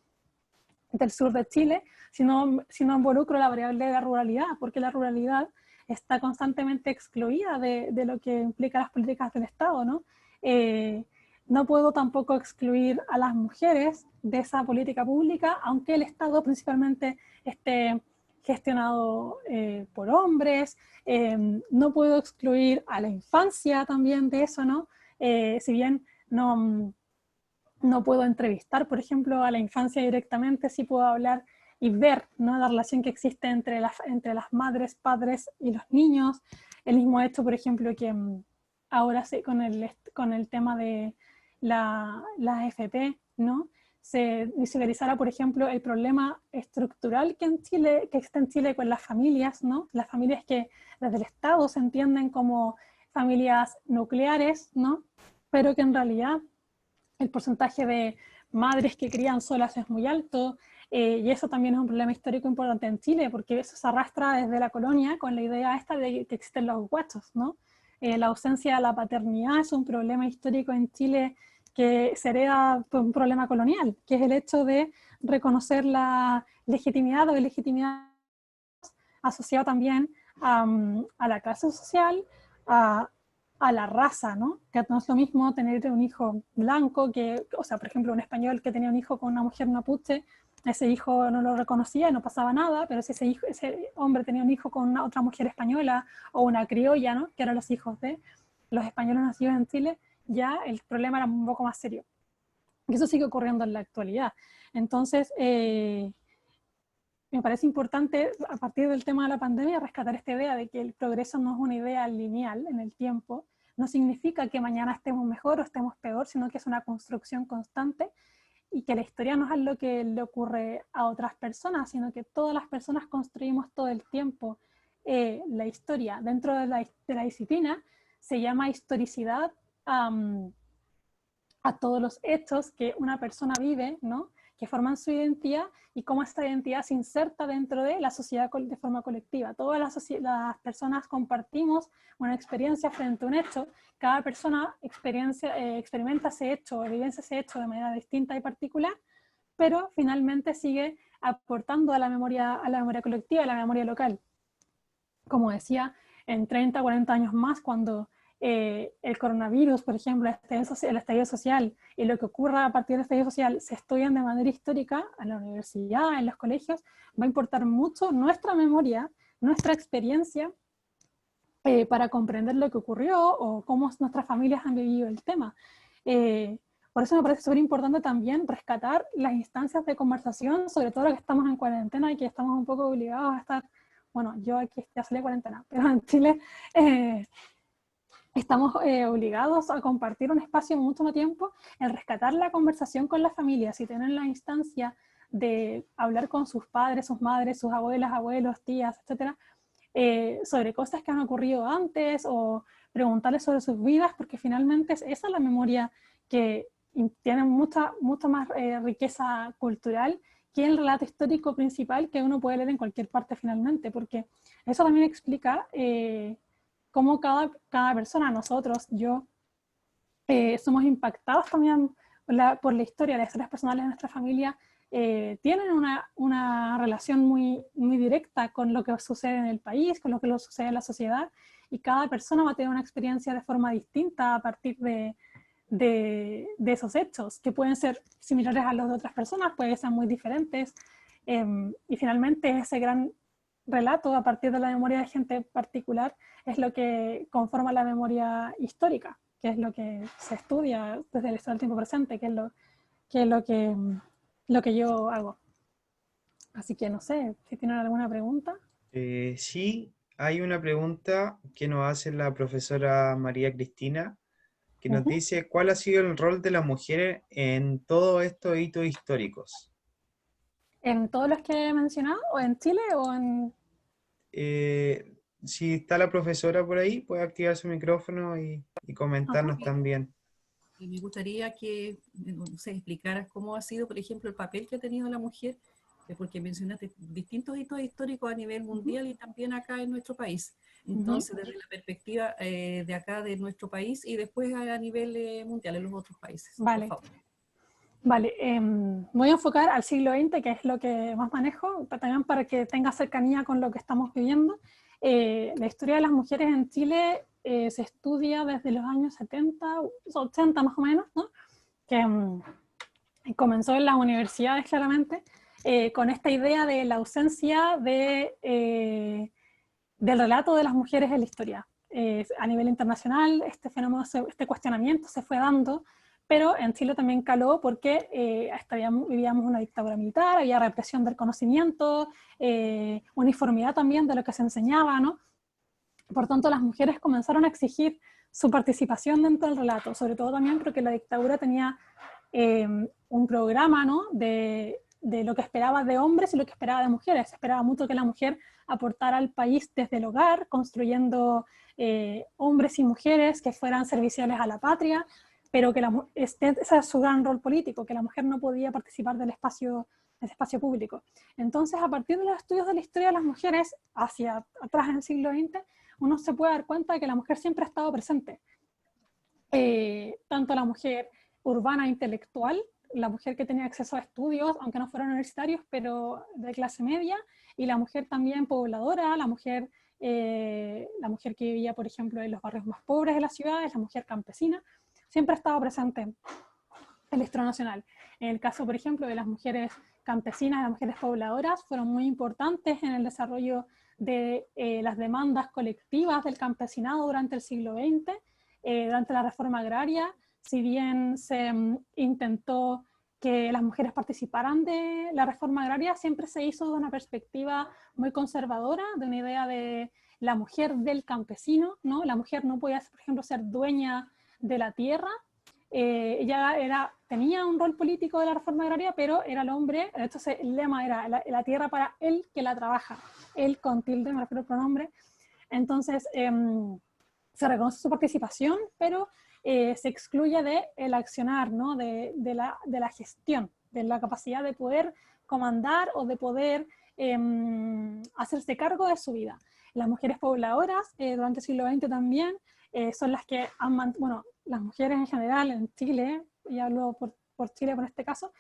del sur de Chile, si no involucro la variable de la ruralidad, porque la ruralidad está constantemente excluida de lo que implica las políticas del Estado, ¿no? No puedo tampoco excluir a las mujeres de esa política pública, aunque el Estado principalmente esté gestionado por hombres. No puedo excluir a la infancia también de eso, ¿no? Si bien no puedo entrevistar, por ejemplo, a la infancia directamente, sí puedo hablar y ver, ¿no?, la relación que existe entre las madres, padres y los niños. El mismo hecho, por ejemplo, que ahora sí, con el tema de la AFP, ¿no?, se visualizara, por ejemplo, el problema estructural que existe en Chile con las familias, ¿no? Las familias que desde el Estado se entienden como familias nucleares, ¿no?, pero que en realidad el porcentaje de madres que crían solas es muy alto, y eso también es un problema histórico importante en Chile, porque eso se arrastra desde la colonia con la idea esta de que existen los guachos, ¿no? La ausencia de la paternidad es un problema histórico en Chile que se hereda por un problema colonial, que es el hecho de reconocer la legitimidad o ilegitimidad asociado también a la clase social, a la raza, ¿no? Que no es lo mismo tener un hijo blanco o sea, por ejemplo, un español que tenía un hijo con una mujer mapuche, ese hijo no lo reconocía y no pasaba nada, pero si ese hombre tenía un hijo con otra mujer española o una criolla, ¿no?, que eran los hijos de los españoles nacidos en Chile, ya el problema era un poco más serio. Y eso sigue ocurriendo en la actualidad. Entonces, me parece importante, a partir del tema de la pandemia, rescatar esta idea de que el progreso no es una idea lineal en el tiempo, no significa que mañana estemos mejor o estemos peor, sino que es una construcción constante, y que la historia no es lo que le ocurre a otras personas, sino que todas las personas construimos todo el tiempo la historia. Dentro de la disciplina se llama historicidad a todos los hechos que una persona vive, ¿no?, que forman su identidad, y cómo esta identidad se inserta dentro de la sociedad de forma colectiva. Todas las personas compartimos una experiencia frente a un hecho, cada persona experimenta ese hecho, o evidencia ese hecho de manera distinta y particular, pero finalmente sigue aportando a la memoria colectiva, a la memoria local. Como decía, en 30, 40 años más, cuando el coronavirus, por ejemplo, el estallido social y lo que ocurra a partir del estallido social se estudian de manera histórica en la universidad, en los colegios, va a importar mucho nuestra memoria, nuestra experiencia, para comprender lo que ocurrió o cómo nuestras familias han vivido el tema. Por eso me parece súper importante también rescatar las instancias de conversación, sobre todo ahora que estamos en cuarentena y que estamos un poco obligados a estar, bueno, yo aquí ya salí de cuarentena, pero en Chile estamos obligados a compartir un espacio mucho más tiempo, en rescatar la conversación con las familias y tener la instancia de hablar con sus padres, sus madres, sus abuelas, abuelos, tías, etcétera, sobre cosas que han ocurrido antes, o preguntarles sobre sus vidas, porque finalmente esa es la memoria que tiene mucha más riqueza cultural que el relato histórico principal que uno puede leer en cualquier parte finalmente, porque eso también explica cómo cada persona, nosotros, yo, somos impactados también por la historia, las historias personales de nuestra familia, tienen una relación muy, muy directa con lo que sucede en el país, con lo que sucede en la sociedad, y cada persona va a tener una experiencia de forma distinta a partir de esos hechos, que pueden ser similares a los de otras personas, pueden ser muy diferentes, y finalmente ese gran relato a partir de la memoria de gente particular es lo que conforma la memoria histórica, que es lo que se estudia desde el estado del tiempo presente, que es lo que yo hago. Así que no sé, si tienen alguna pregunta. Sí, hay una pregunta que nos hace la profesora María Cristina, que nos Ujú. dice, ¿cuál ha sido el rol de las mujeres en todos estos hitos históricos? ¿En todos los que he mencionado? ¿O en Chile o en...? Si está la profesora por ahí, puede activar su micrófono y Ajá. comentarnos también. Y me gustaría que, no sé, explicaras cómo ha sido, por ejemplo, el papel que ha tenido la mujer, porque mencionaste distintos hitos históricos a nivel mundial y también acá en nuestro país. Entonces, desde la perspectiva de acá, de nuestro país, y después a nivel mundial, en los otros países, por Vale. favor. Vale, voy a enfocar al siglo XX, que es lo que más manejo, también para que tenga cercanía con lo que estamos viviendo. La historia de las mujeres en Chile se estudia desde los años 70, 80 más o menos, ¿no? Que comenzó en las universidades claramente, con esta idea de la ausencia del relato de las mujeres en la historia. A nivel internacional, este fenómeno, este cuestionamiento se fue dando, pero en Chile también caló porque vivíamos una dictadura militar, había represión del conocimiento, uniformidad también de lo que se enseñaba, ¿no? Por tanto, las mujeres comenzaron a exigir su participación dentro del relato, sobre todo también porque la dictadura tenía un programa, ¿no? de lo que esperaba de hombres y lo que esperaba de mujeres. Se esperaba mucho que la mujer aportara al país desde el hogar, construyendo hombres y mujeres que fueran serviciales a la patria, pero que ese es su gran rol político, que la mujer no podía participar del espacio público. Entonces, a partir de los estudios de la historia de las mujeres, hacia atrás en el siglo XX, uno se puede dar cuenta de que la mujer siempre ha estado presente. Tanto la mujer urbana intelectual, la mujer que tenía acceso a estudios, aunque no fueran universitarios, pero de clase media, y la mujer también pobladora, la mujer que vivía, por ejemplo, en los barrios más pobres de las ciudades, la mujer campesina, siempre ha estado presente en la historia nacional. En el caso, por ejemplo, de las mujeres campesinas, las mujeres pobladoras, fueron muy importantes en el desarrollo de las demandas colectivas del campesinado durante el siglo XX, durante la reforma agraria. Si bien se intentó que las mujeres participaran de la reforma agraria, siempre se hizo de una perspectiva muy conservadora, de una idea de la mujer del campesino, ¿no? La mujer no podía, por ejemplo, ser dueña de la tierra. Ella tenía un rol político de la reforma agraria, pero era el hombre, entonces el lema era la tierra para él que la trabaja, él con tilde, me refiero al pronombre. Entonces se reconoce su participación, pero se excluye del accionar, ¿no? de la gestión, de la capacidad de poder comandar o de poder hacerse cargo de su vida. Las mujeres pobladoras durante el siglo XX también son las que bueno, las mujeres en general en Chile, y hablo por Chile por este caso,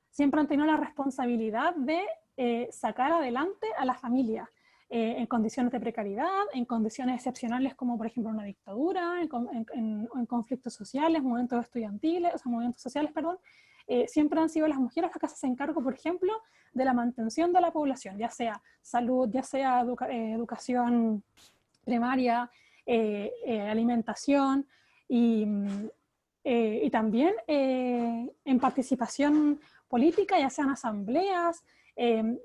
siempre han tenido la responsabilidad de sacar adelante a la familia en condiciones de precariedad, en condiciones excepcionales como por ejemplo una dictadura, en conflictos sociales, momentos estudiantiles, o sea, momentos sociales, perdón. Siempre han sido las mujeres las que se hacen cargo, por ejemplo, de la mantención de la población, ya sea salud, ya sea educación primaria, alimentación y también en participación política, ya sean asambleas.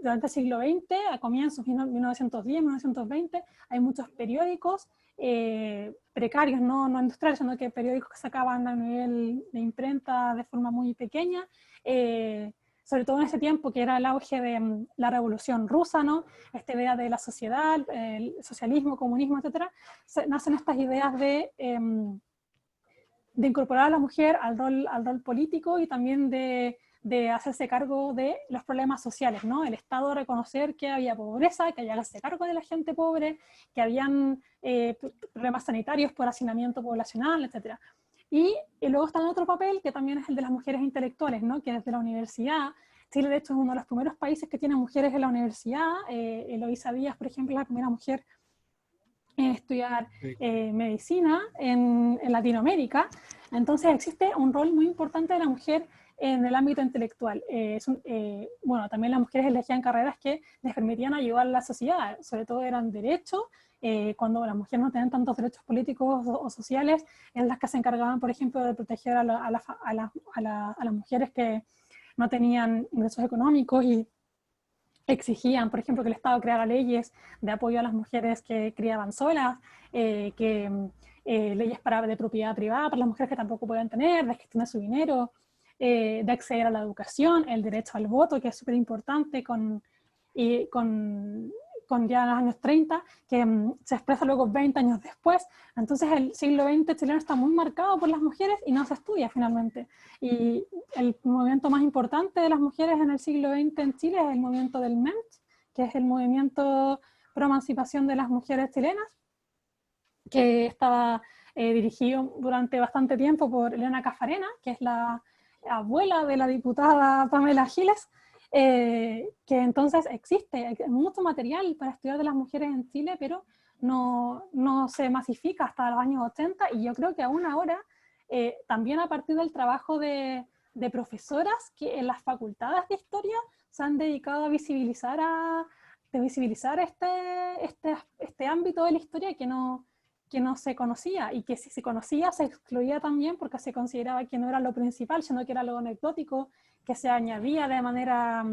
Durante el siglo XX, a comienzos de 1910, 1920, hay muchos periódicos precarios, no industriales, sino que periódicos que sacaban a nivel de imprenta de forma muy pequeña, sobre todo en ese tiempo que era el auge de la Revolución Rusa, ¿no? Esta idea de la sociedad, el socialismo, comunismo, etc. Nacen estas ideas de incorporar a la mujer al rol político y también de hacerse cargo de los problemas sociales, ¿no? El Estado reconocer que había pobreza, que había que hacerse cargo de la gente pobre, que habían problemas sanitarios por hacinamiento poblacional, etc. Y luego está el otro papel, que también es el de las mujeres intelectuales, ¿no? Que desde la universidad, Chile de hecho es uno de los primeros países que tiene mujeres en la universidad. Eloísa Díaz, por ejemplo, es la primera mujer en estudiar medicina en Latinoamérica. Entonces existe un rol muy importante de la mujer en el ámbito intelectual. Bueno, también las mujeres elegían carreras que les permitían ayudar a la sociedad, sobre todo eran derechos. Cuando las mujeres no tenían tantos derechos políticos o sociales, eran las que se encargaban, por ejemplo, de proteger a las mujeres que no tenían ingresos económicos y exigían, por ejemplo, que el Estado creara leyes de apoyo a las mujeres que criaban solas, leyes de propiedad privada para las mujeres que tampoco pueden tener, de gestión de su dinero, de acceder a la educación, el derecho al voto, que es súper importante con ya los años 30, que se expresa luego 20 años después. Entonces el siglo XX chileno está muy marcado por las mujeres y no se estudia finalmente. Y el movimiento más importante de las mujeres en el siglo XX en Chile es el movimiento del MEMS, que es el movimiento pro emancipación de las mujeres chilenas, que estaba dirigido durante bastante tiempo por Elena Caffarena, que es la abuela de la diputada Pamela Giles, que entonces existe mucho material para estudiar de las mujeres en Chile, pero no se masifica hasta los años 80, y yo creo que aún ahora, también a partir del trabajo de profesoras que en las facultades de historia se han dedicado a visibilizar este ámbito de la historia que no se conocía, y que si se conocía se excluía también porque se consideraba que no era lo principal, sino que era lo anecdótico, que se añadía de manera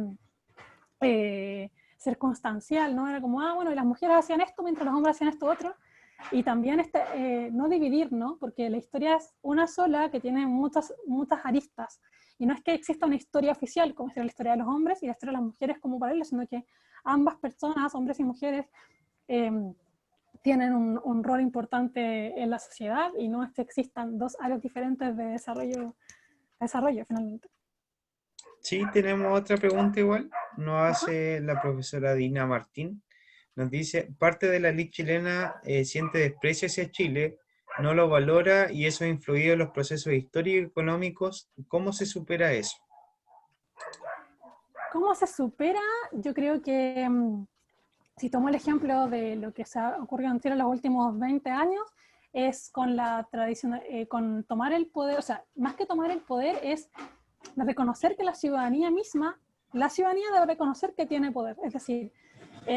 circunstancial, ¿no? Era como, bueno, y las mujeres hacían esto mientras los hombres hacían esto otro. Y también no dividir, ¿no? Porque la historia es una sola que tiene muchas aristas. Y no es que exista una historia oficial, como es la historia de los hombres y la historia de las mujeres como paralela, sino que ambas personas, hombres y mujeres, tienen un rol importante en la sociedad, y no es que existan dos áreas diferentes de desarrollo finalmente. Sí, tenemos otra pregunta igual. Nos hace la profesora Dina Martín. Nos dice, parte de la élite chilena siente desprecio hacia Chile, no lo valora y eso ha influido en los procesos históricos y económicos. ¿Cómo se supera eso? ¿Cómo se supera? Yo creo que si tomo el ejemplo de lo que se ha ocurrido en Chile en los últimos 20 años, es con la tradición, con tomar el poder, o sea, más que tomar el poder, es reconocer que la ciudadanía debe reconocer que tiene poder. Es decir,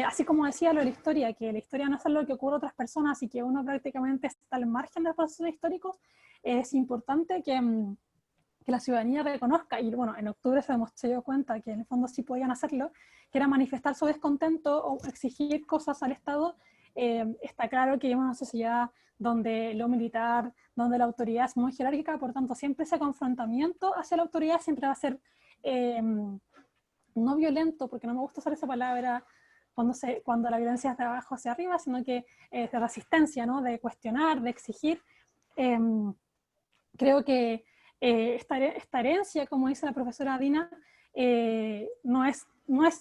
así como decía lo de la historia, que la historia no es algo que ocurre a otras personas y que uno prácticamente está al margen de los procesos históricos, es importante que la ciudadanía reconozca, y bueno, en octubre se dio cuenta que en el fondo sí podían hacerlo, que era manifestar su descontento o exigir cosas al Estado. Está claro que vivimos en una sociedad donde lo militar, donde la autoridad es muy jerárquica, por tanto siempre ese confrontamiento hacia la autoridad siempre va a ser no violento, porque no me gusta usar esa palabra cuando la violencia es de abajo hacia arriba, sino que es de resistencia, ¿no? De cuestionar, de exigir. Creo que esta herencia, como dice la profesora Dina, no es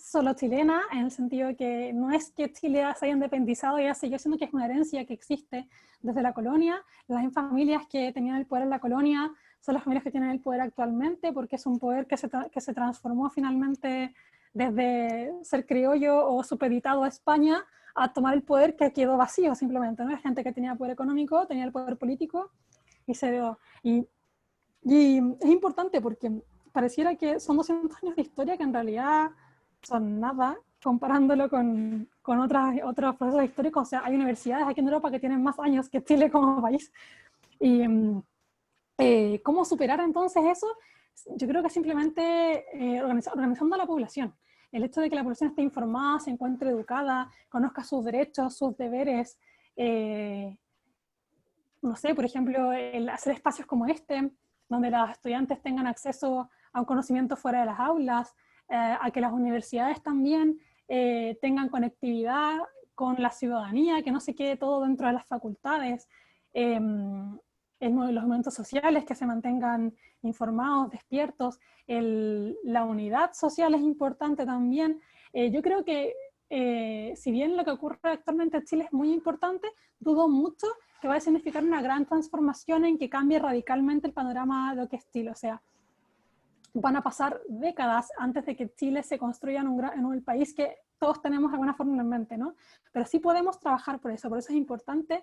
solo chilena, en el sentido de que no es que Chile se haya independizado y ya siguió, sino que es una herencia que existe desde la colonia. Las familias que tenían el poder en la colonia son las familias que tienen el poder actualmente, porque es un poder que se transformó finalmente desde ser criollo o supeditado a España a tomar el poder que quedó vacío simplemente, ¿no? Hay gente que tenía poder económico, tenía el poder político y se dio. Y es importante porque pareciera que son 200 años de historia que en realidad son nada comparándolo con otros procesos históricos. O sea, hay universidades aquí en Europa que tienen más años que Chile como país. Y ¿cómo superar entonces eso? Yo creo que simplemente organizando a la población. El hecho de que la población esté informada, se encuentre educada, conozca sus derechos, sus deberes. No sé, por ejemplo, el hacer espacios como este, donde los estudiantes tengan acceso a un conocimiento fuera de las aulas, a que las universidades también tengan conectividad con la ciudadanía, que no se quede todo dentro de las facultades, los movimientos sociales que se mantengan informados, despiertos, la unidad social es importante también. Yo creo que si bien lo que ocurre actualmente en Chile es muy importante, dudo mucho que va a significar una gran transformación en que cambie radicalmente el panorama de lo que es Chile. O sea, van a pasar décadas antes de que Chile se construya en un país que todos tenemos de alguna forma en mente, ¿no? Pero sí podemos trabajar por eso es importante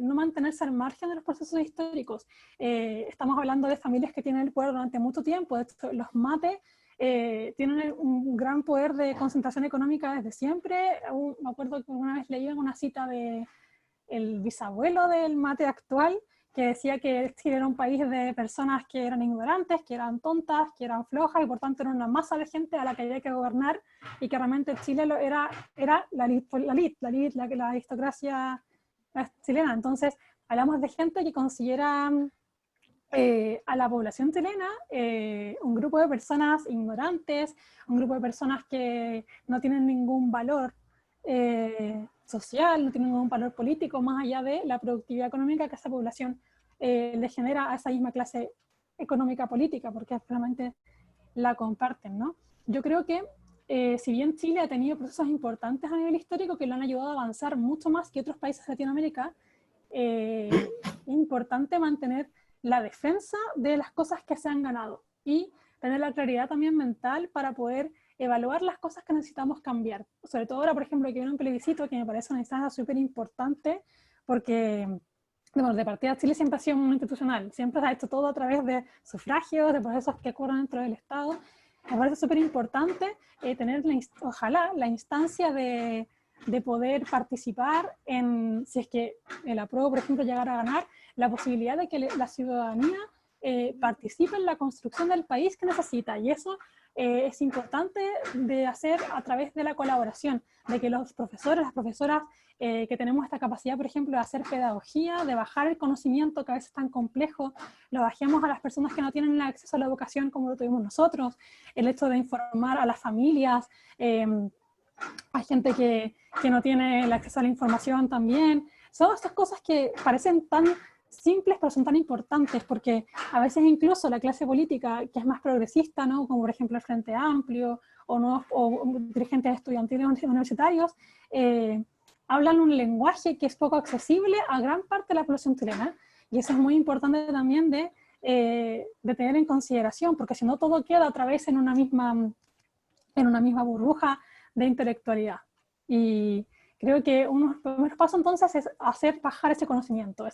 no mantenerse al margen de los procesos históricos. Estamos hablando de familias que tienen el poder durante mucho tiempo. De hecho, los mates tienen un gran poder de concentración económica desde siempre. Me acuerdo que una vez leí una cita de el bisabuelo del mate actual, que decía que Chile era un país de personas que eran ignorantes, que eran tontas, que eran flojas, y por tanto era una masa de gente a la que había que gobernar, y que realmente Chile era la aristocracia chilena. Entonces, hablamos de gente que considera a la población chilena un grupo de personas ignorantes, un grupo de personas que no tienen ningún valor social, no tienen ningún valor político, más allá de la productividad económica que esa población le genera a esa misma clase económica política, porque realmente la comparten, ¿no? Yo creo que si bien Chile ha tenido procesos importantes a nivel histórico que lo han ayudado a avanzar mucho más que otros países de Latinoamérica, es importante mantener la defensa de las cosas que se han ganado y tener la claridad también mental para poder evaluar las cosas que necesitamos cambiar. Sobre todo ahora, por ejemplo, que viene un plebiscito que me parece una instancia súper importante porque, bueno, de partida Chile siempre ha sido muy institucional, siempre se ha hecho todo a través de sufragios, de procesos que ocurren dentro del Estado. Me parece súper importante tener, ojalá, la instancia de poder participar en, si es que el apruebo, por ejemplo, llegara a ganar, la posibilidad de que la ciudadanía participe en la construcción del país que necesita. Y eso es importante de hacer a través de la colaboración, de que los profesores, las profesoras que tenemos esta capacidad, por ejemplo, de hacer pedagogía, de bajar el conocimiento que a veces es tan complejo, lo bajemos a las personas que no tienen el acceso a la educación como lo tuvimos nosotros, el hecho de informar a las familias, a gente que no tiene el acceso a la información también. Son estas cosas que parecen tan simples, pero son tan importantes, porque a veces incluso la clase política, que es más progresista, ¿no? Como por ejemplo el Frente Amplio, o dirigentes estudiantiles universitarios, hablan un lenguaje que es poco accesible a gran parte de la población chilena, y eso es muy importante también de tener en consideración, porque si no todo queda otra vez en una misma burbuja de intelectualidad. Y creo que uno de los primeros pasos entonces es hacer bajar ese conocimiento,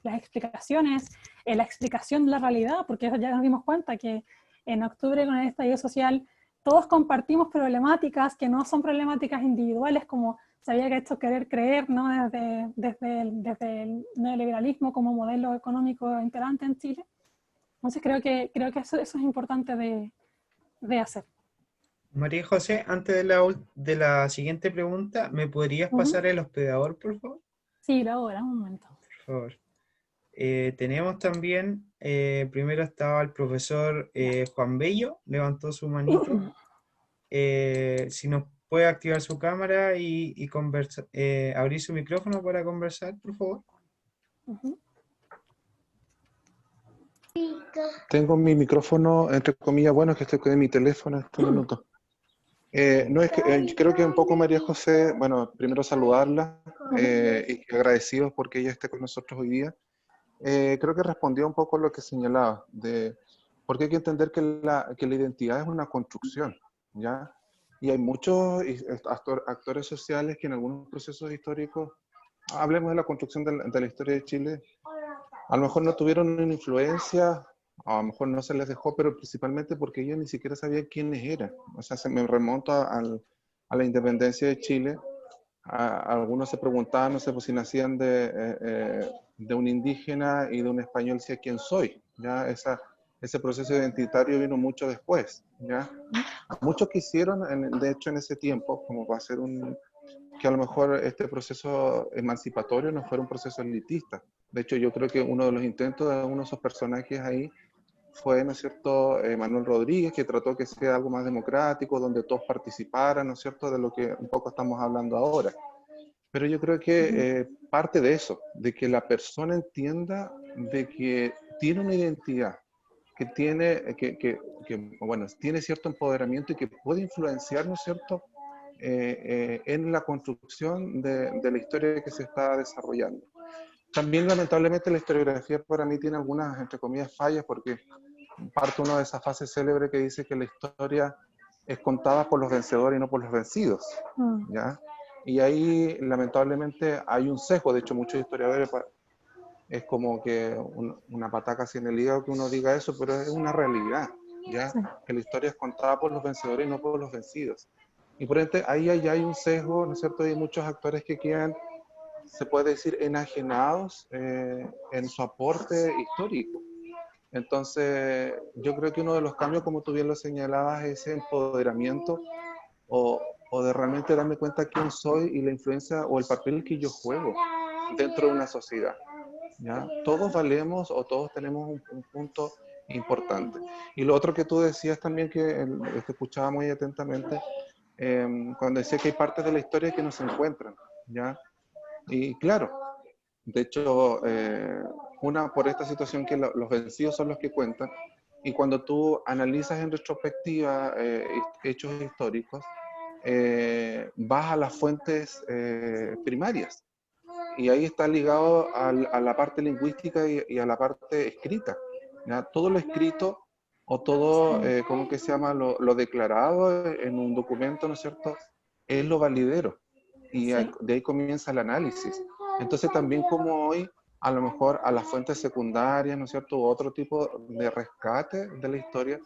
las explicaciones, la explicación de la realidad, porque ya nos dimos cuenta que en octubre con el estallido social todos compartimos problemáticas que no son problemáticas individuales como se había hecho querer creer, ¿no? desde el neoliberalismo como modelo económico imperante en Chile. Entonces creo que eso es importante de hacer. María José, antes de la siguiente pregunta, ¿me podrías pasar el hospedador, por favor? Sí, lo hago ahora, un momento. Por favor. Tenemos también, primero estaba el profesor Juan Bello, levantó su manito. Si nos puede activar su cámara y abrir su micrófono para conversar, por favor. Tengo mi micrófono, entre comillas, bueno, es que estoy con mi teléfono en este minuto. No, es que creo que un poco María José, bueno, primero saludarla y agradecidos porque ella esté con nosotros hoy día. Creo que respondió un poco lo que señalaba, porque hay que entender que la identidad es una construcción, ¿ya? Y hay muchos actores sociales que en algunos procesos históricos, hablemos de la construcción de la historia de Chile, a lo mejor no tuvieron una influencia, a lo mejor no se les dejó, pero principalmente porque ellos ni siquiera sabían quiénes eran. O sea, se me remonta a la independencia de Chile. Algunos se preguntaban, no sé, pues si nacían de un indígena y de un español, si quién soy. ¿Ya? Ese proceso identitario vino mucho después. ¿Ya? Muchos quisieron, de hecho, en ese tiempo, como va a ser que a lo mejor este proceso emancipatorio no fuera un proceso elitista. De hecho, yo creo que uno de los intentos de uno de esos personajes ahí fue, ¿no es cierto?, Manuel Rodríguez, que trató que sea algo más democrático, donde todos participaran, ¿no es cierto?, de lo que un poco estamos hablando ahora. Pero yo creo que parte de eso, de que la persona entienda de que tiene una identidad, que tiene cierto empoderamiento y que puede influenciar, ¿no es cierto?, en la construcción de la historia que se está desarrollando. También, lamentablemente, la historiografía para mí tiene algunas, entre comillas, fallas, porque parte uno de esa fase célebre que dice que la historia es contada por los vencedores y no por los vencidos, ¿ya? Y ahí, lamentablemente, hay un sesgo. De hecho, muchos historiadores, es como que una pataca así en el hígado que uno diga eso, pero es una realidad, ¿ya? Sí. Que la historia es contada por los vencedores y no por los vencidos. Y por ende, ahí hay un sesgo, ¿no es cierto? Hay muchos actores que quieren se puede decir, enajenados en su aporte histórico. Entonces, yo creo que uno de los cambios, como tú bien lo señalabas, es ese empoderamiento o de realmente darme cuenta quién soy y la influencia o el papel que yo juego dentro de una sociedad, ¿ya? Todos valemos o todos tenemos un punto importante. Y lo otro que tú decías también, que te escuchaba muy atentamente, cuando decía que hay partes de la historia que no se encuentran, ¿ya? Y claro, de hecho, una por esta situación que los vencidos son los que cuentan, y cuando tú analizas en retrospectiva hechos históricos, vas a las fuentes primarias, y ahí está ligado a la parte lingüística y a la parte escrita, ¿ya? Todo lo escrito o todo, ¿cómo que se llama? Lo declarado en un documento, ¿no es cierto?, es lo validero, y Sí. de ahí comienza el análisis. Entonces también, como hoy, a lo mejor a las fuentes secundarias, ¿no es cierto?, u otro tipo de rescate de la historia,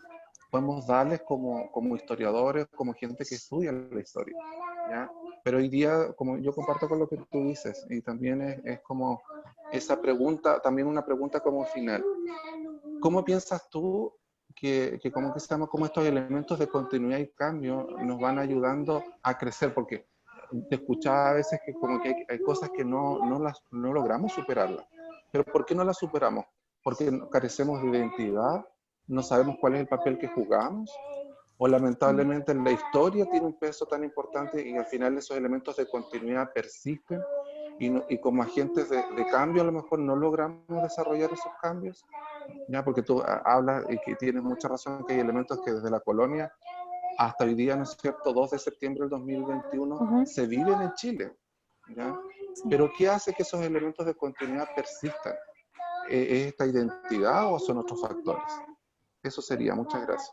podemos darles como historiadores, como gente que estudia la historia, ¿ya? Pero hoy día, como yo comparto con lo que tú dices, y también es como esa pregunta, también una pregunta como final. ¿Cómo piensas tú que como que se llama, como estos elementos de continuidad y cambio nos van ayudando a crecer? Porque te escuchaba a veces que como que hay cosas que no logramos superarlas. ¿Pero por qué no las superamos? Porque carecemos de identidad, no sabemos cuál es el papel que jugamos, o lamentablemente la historia tiene un peso tan importante y al final esos elementos de continuidad persisten, y como agentes de cambio a lo mejor no logramos desarrollar esos cambios, ¿ya? Porque tú hablas y que tienes mucha razón, que hay elementos que desde la colonia hasta hoy día, ¿no es cierto?, 2 de septiembre del 2021, se viven en Chile, ¿ya? Sí. Pero ¿qué hace que esos elementos de continuidad persistan? ¿Es esta identidad o son otros factores? Eso sería. Muchas gracias.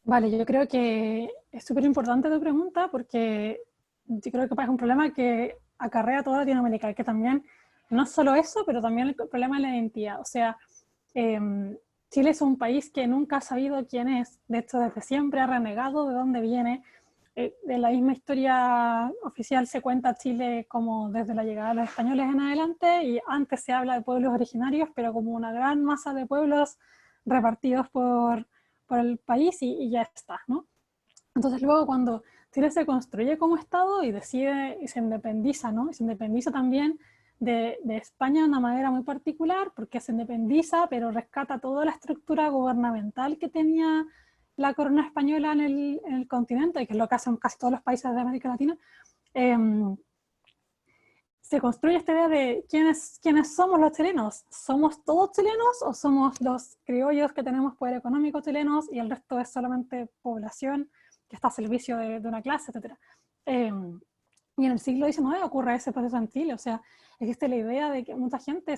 Vale, yo creo que es súper importante tu pregunta, porque yo creo que es un problema que acarrea toda Latinoamérica, que también, no solo eso, pero también el problema de la identidad. O sea, Chile es un país que nunca ha sabido quién es, de hecho desde siempre ha renegado de dónde viene. De la misma historia oficial se cuenta Chile como desde la llegada de los españoles en adelante, y antes se habla de pueblos originarios, pero como una gran masa de pueblos repartidos por el país, y ya está, ¿no? Entonces luego, cuando Chile se construye como Estado y decide y se independiza, ¿no? Y se independiza también de España de una manera muy particular, porque se independiza, pero rescata toda la estructura gubernamental que tenía la corona española en el continente, que es lo que hacen casi todos los países de América Latina. Se construye esta idea de quiénes somos los chilenos. ¿Somos todos chilenos o somos los criollos que tenemos poder económico chilenos y el resto es solamente población que está a servicio de una clase, etcétera? Y en el siglo XIX ocurre ese proceso en Chile. O sea, existe la idea de que mucha gente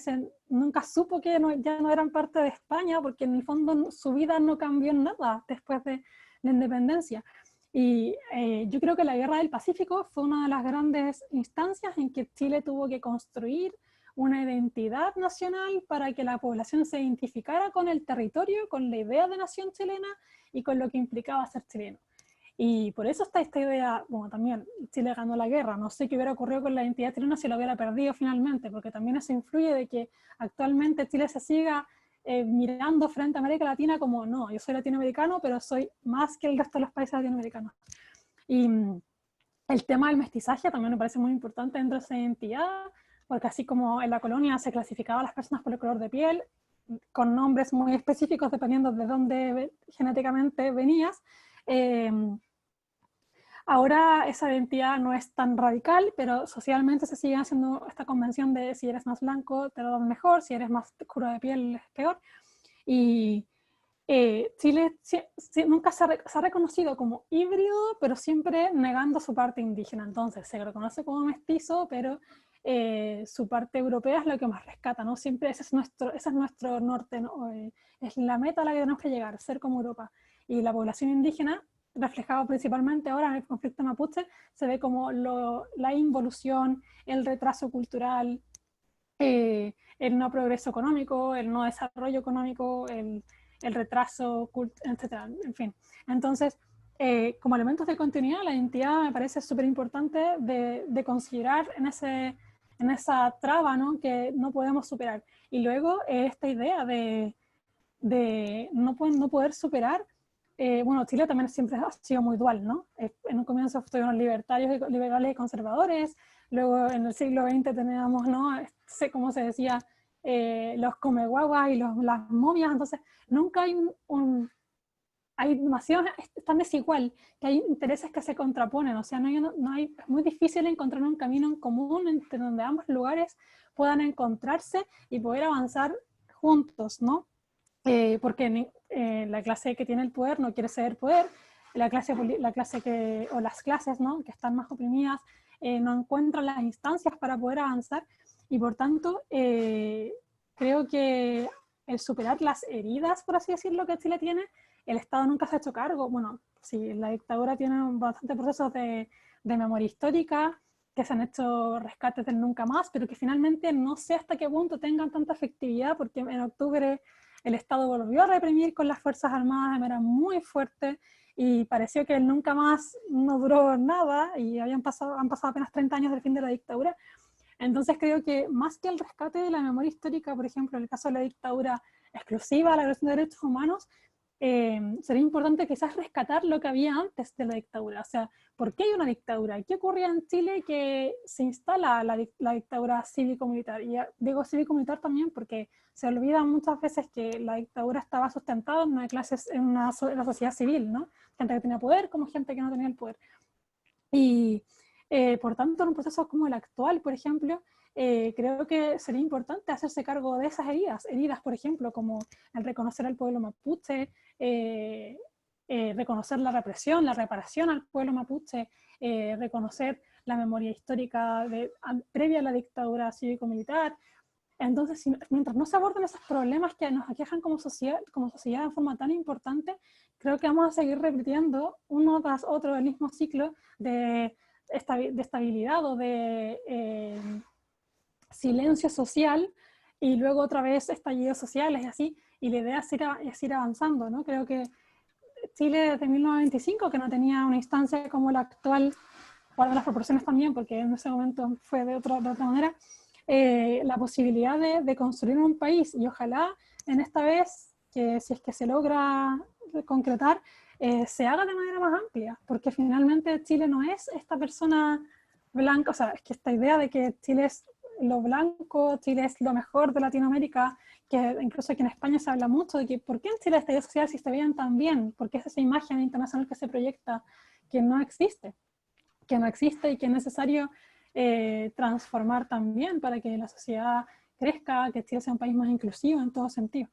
nunca supo que ya no eran parte de España, porque en el fondo su vida no cambió en nada después de la independencia. Y yo creo que la Guerra del Pacífico fue una de las grandes instancias en que Chile tuvo que construir una identidad nacional para que la población se identificara con el territorio, con la idea de nación chilena y con lo que implicaba ser chileno. Y por eso está esta idea, bueno, también Chile ganó la guerra, no sé qué hubiera ocurrido con la identidad chilena si lo hubiera perdido finalmente, porque también eso influye de que actualmente Chile se siga mirando frente a América Latina como, no, yo soy latinoamericano, pero soy más que el resto de los países latinoamericanos. Y el tema del mestizaje también me parece muy importante dentro de esa identidad, porque así como en la colonia se clasificaba a las personas por el color de piel, con nombres muy específicos dependiendo de dónde genéticamente venías, ahora esa identidad no es tan radical, pero socialmente se sigue haciendo esta convención de si eres más blanco te lo dan mejor, si eres más oscuro de piel es peor. Y Chile nunca se ha reconocido como híbrido, pero siempre negando su parte indígena. Entonces se reconoce como mestizo, pero su parte europea es lo que más rescata, ¿no? Siempre ese es nuestro norte, ¿no? Es la meta a la que tenemos que llegar, ser como Europa. Y la población indígena, reflejado principalmente ahora en el conflicto mapuche, se ve como la involución, el retraso cultural, el no progreso económico, el no desarrollo económico, el retraso, etc. En fin, entonces como elementos de continuidad, la identidad me parece súper importante de considerar en esa traba, ¿no? Que no podemos superar. Y luego esta idea de no poder superar, bueno, Chile también siempre ha sido muy dual, ¿no? En un comienzo estuvieron liberales y conservadores, luego en el siglo XX teníamos, ¿no? Como se decía, los comeguaguas y las momias, entonces nunca hay hay demasiado, es tan desigual que hay intereses que se contraponen, o sea, es muy difícil encontrar un camino en común entre donde ambos lugares puedan encontrarse y poder avanzar juntos, ¿no? Porque la clase que tiene el poder no quiere ceder poder, o las clases, ¿no? Que están más oprimidas no encuentran las instancias para poder avanzar, y por tanto creo que el superar las heridas, por así decirlo, que Chile tiene, el Estado nunca se ha hecho cargo. Bueno, sí, la dictadura tiene bastantes procesos de memoria histórica, que se han hecho rescates del nunca más, pero que finalmente no sé hasta qué punto tengan tanta efectividad, porque en octubre el Estado volvió a reprimir con las Fuerzas Armadas de manera muy fuerte, y pareció que el nunca más no duró nada, y han pasado apenas 30 años del fin de la dictadura. Entonces creo que más que el rescate de la memoria histórica, por ejemplo, en el caso de la dictadura exclusiva, la violación de derechos humanos, sería importante quizás rescatar lo que había antes de la dictadura. O sea, ¿por qué hay una dictadura? ¿Qué ocurría en Chile que se instala la dictadura cívico-militar? Y digo cívico-militar también porque se olvida muchas veces que la dictadura estaba sustentada en una sociedad civil, ¿no? Gente que tenía poder como gente que no tenía el poder. Y por tanto, en un proceso como el actual, por ejemplo, creo que sería importante hacerse cargo de esas heridas, por ejemplo, como el reconocer al pueblo mapuche, reconocer la represión, la reparación al pueblo mapuche, reconocer la memoria histórica previa a la dictadura cívico-militar. Entonces, mientras no se aborden esos problemas que nos aquejan como sociedad de forma tan importante, creo que vamos a seguir repitiendo uno tras otro el mismo ciclo de estabilidad o de silencio social, y luego otra vez estallidos sociales y así, y la idea es ir avanzando, ¿no? Creo que Chile desde 1925, que no tenía una instancia como la actual, guarda las proporciones también, porque en ese momento fue de otra manera, la posibilidad de construir un país, y ojalá en esta vez, que si es que se logra concretar, se haga de manera más amplia, porque finalmente Chile no es esta persona blanca, o sea, es que esta idea de que Chile es lo blanco, Chile es lo mejor de Latinoamérica, que incluso aquí en España se habla mucho de que ¿por qué en Chile esta idea social si se veían tan bien? Porque es esa imagen internacional que se proyecta que no existe y que es necesario transformar también para que la sociedad crezca, que Chile sea un país más inclusivo en todo sentido.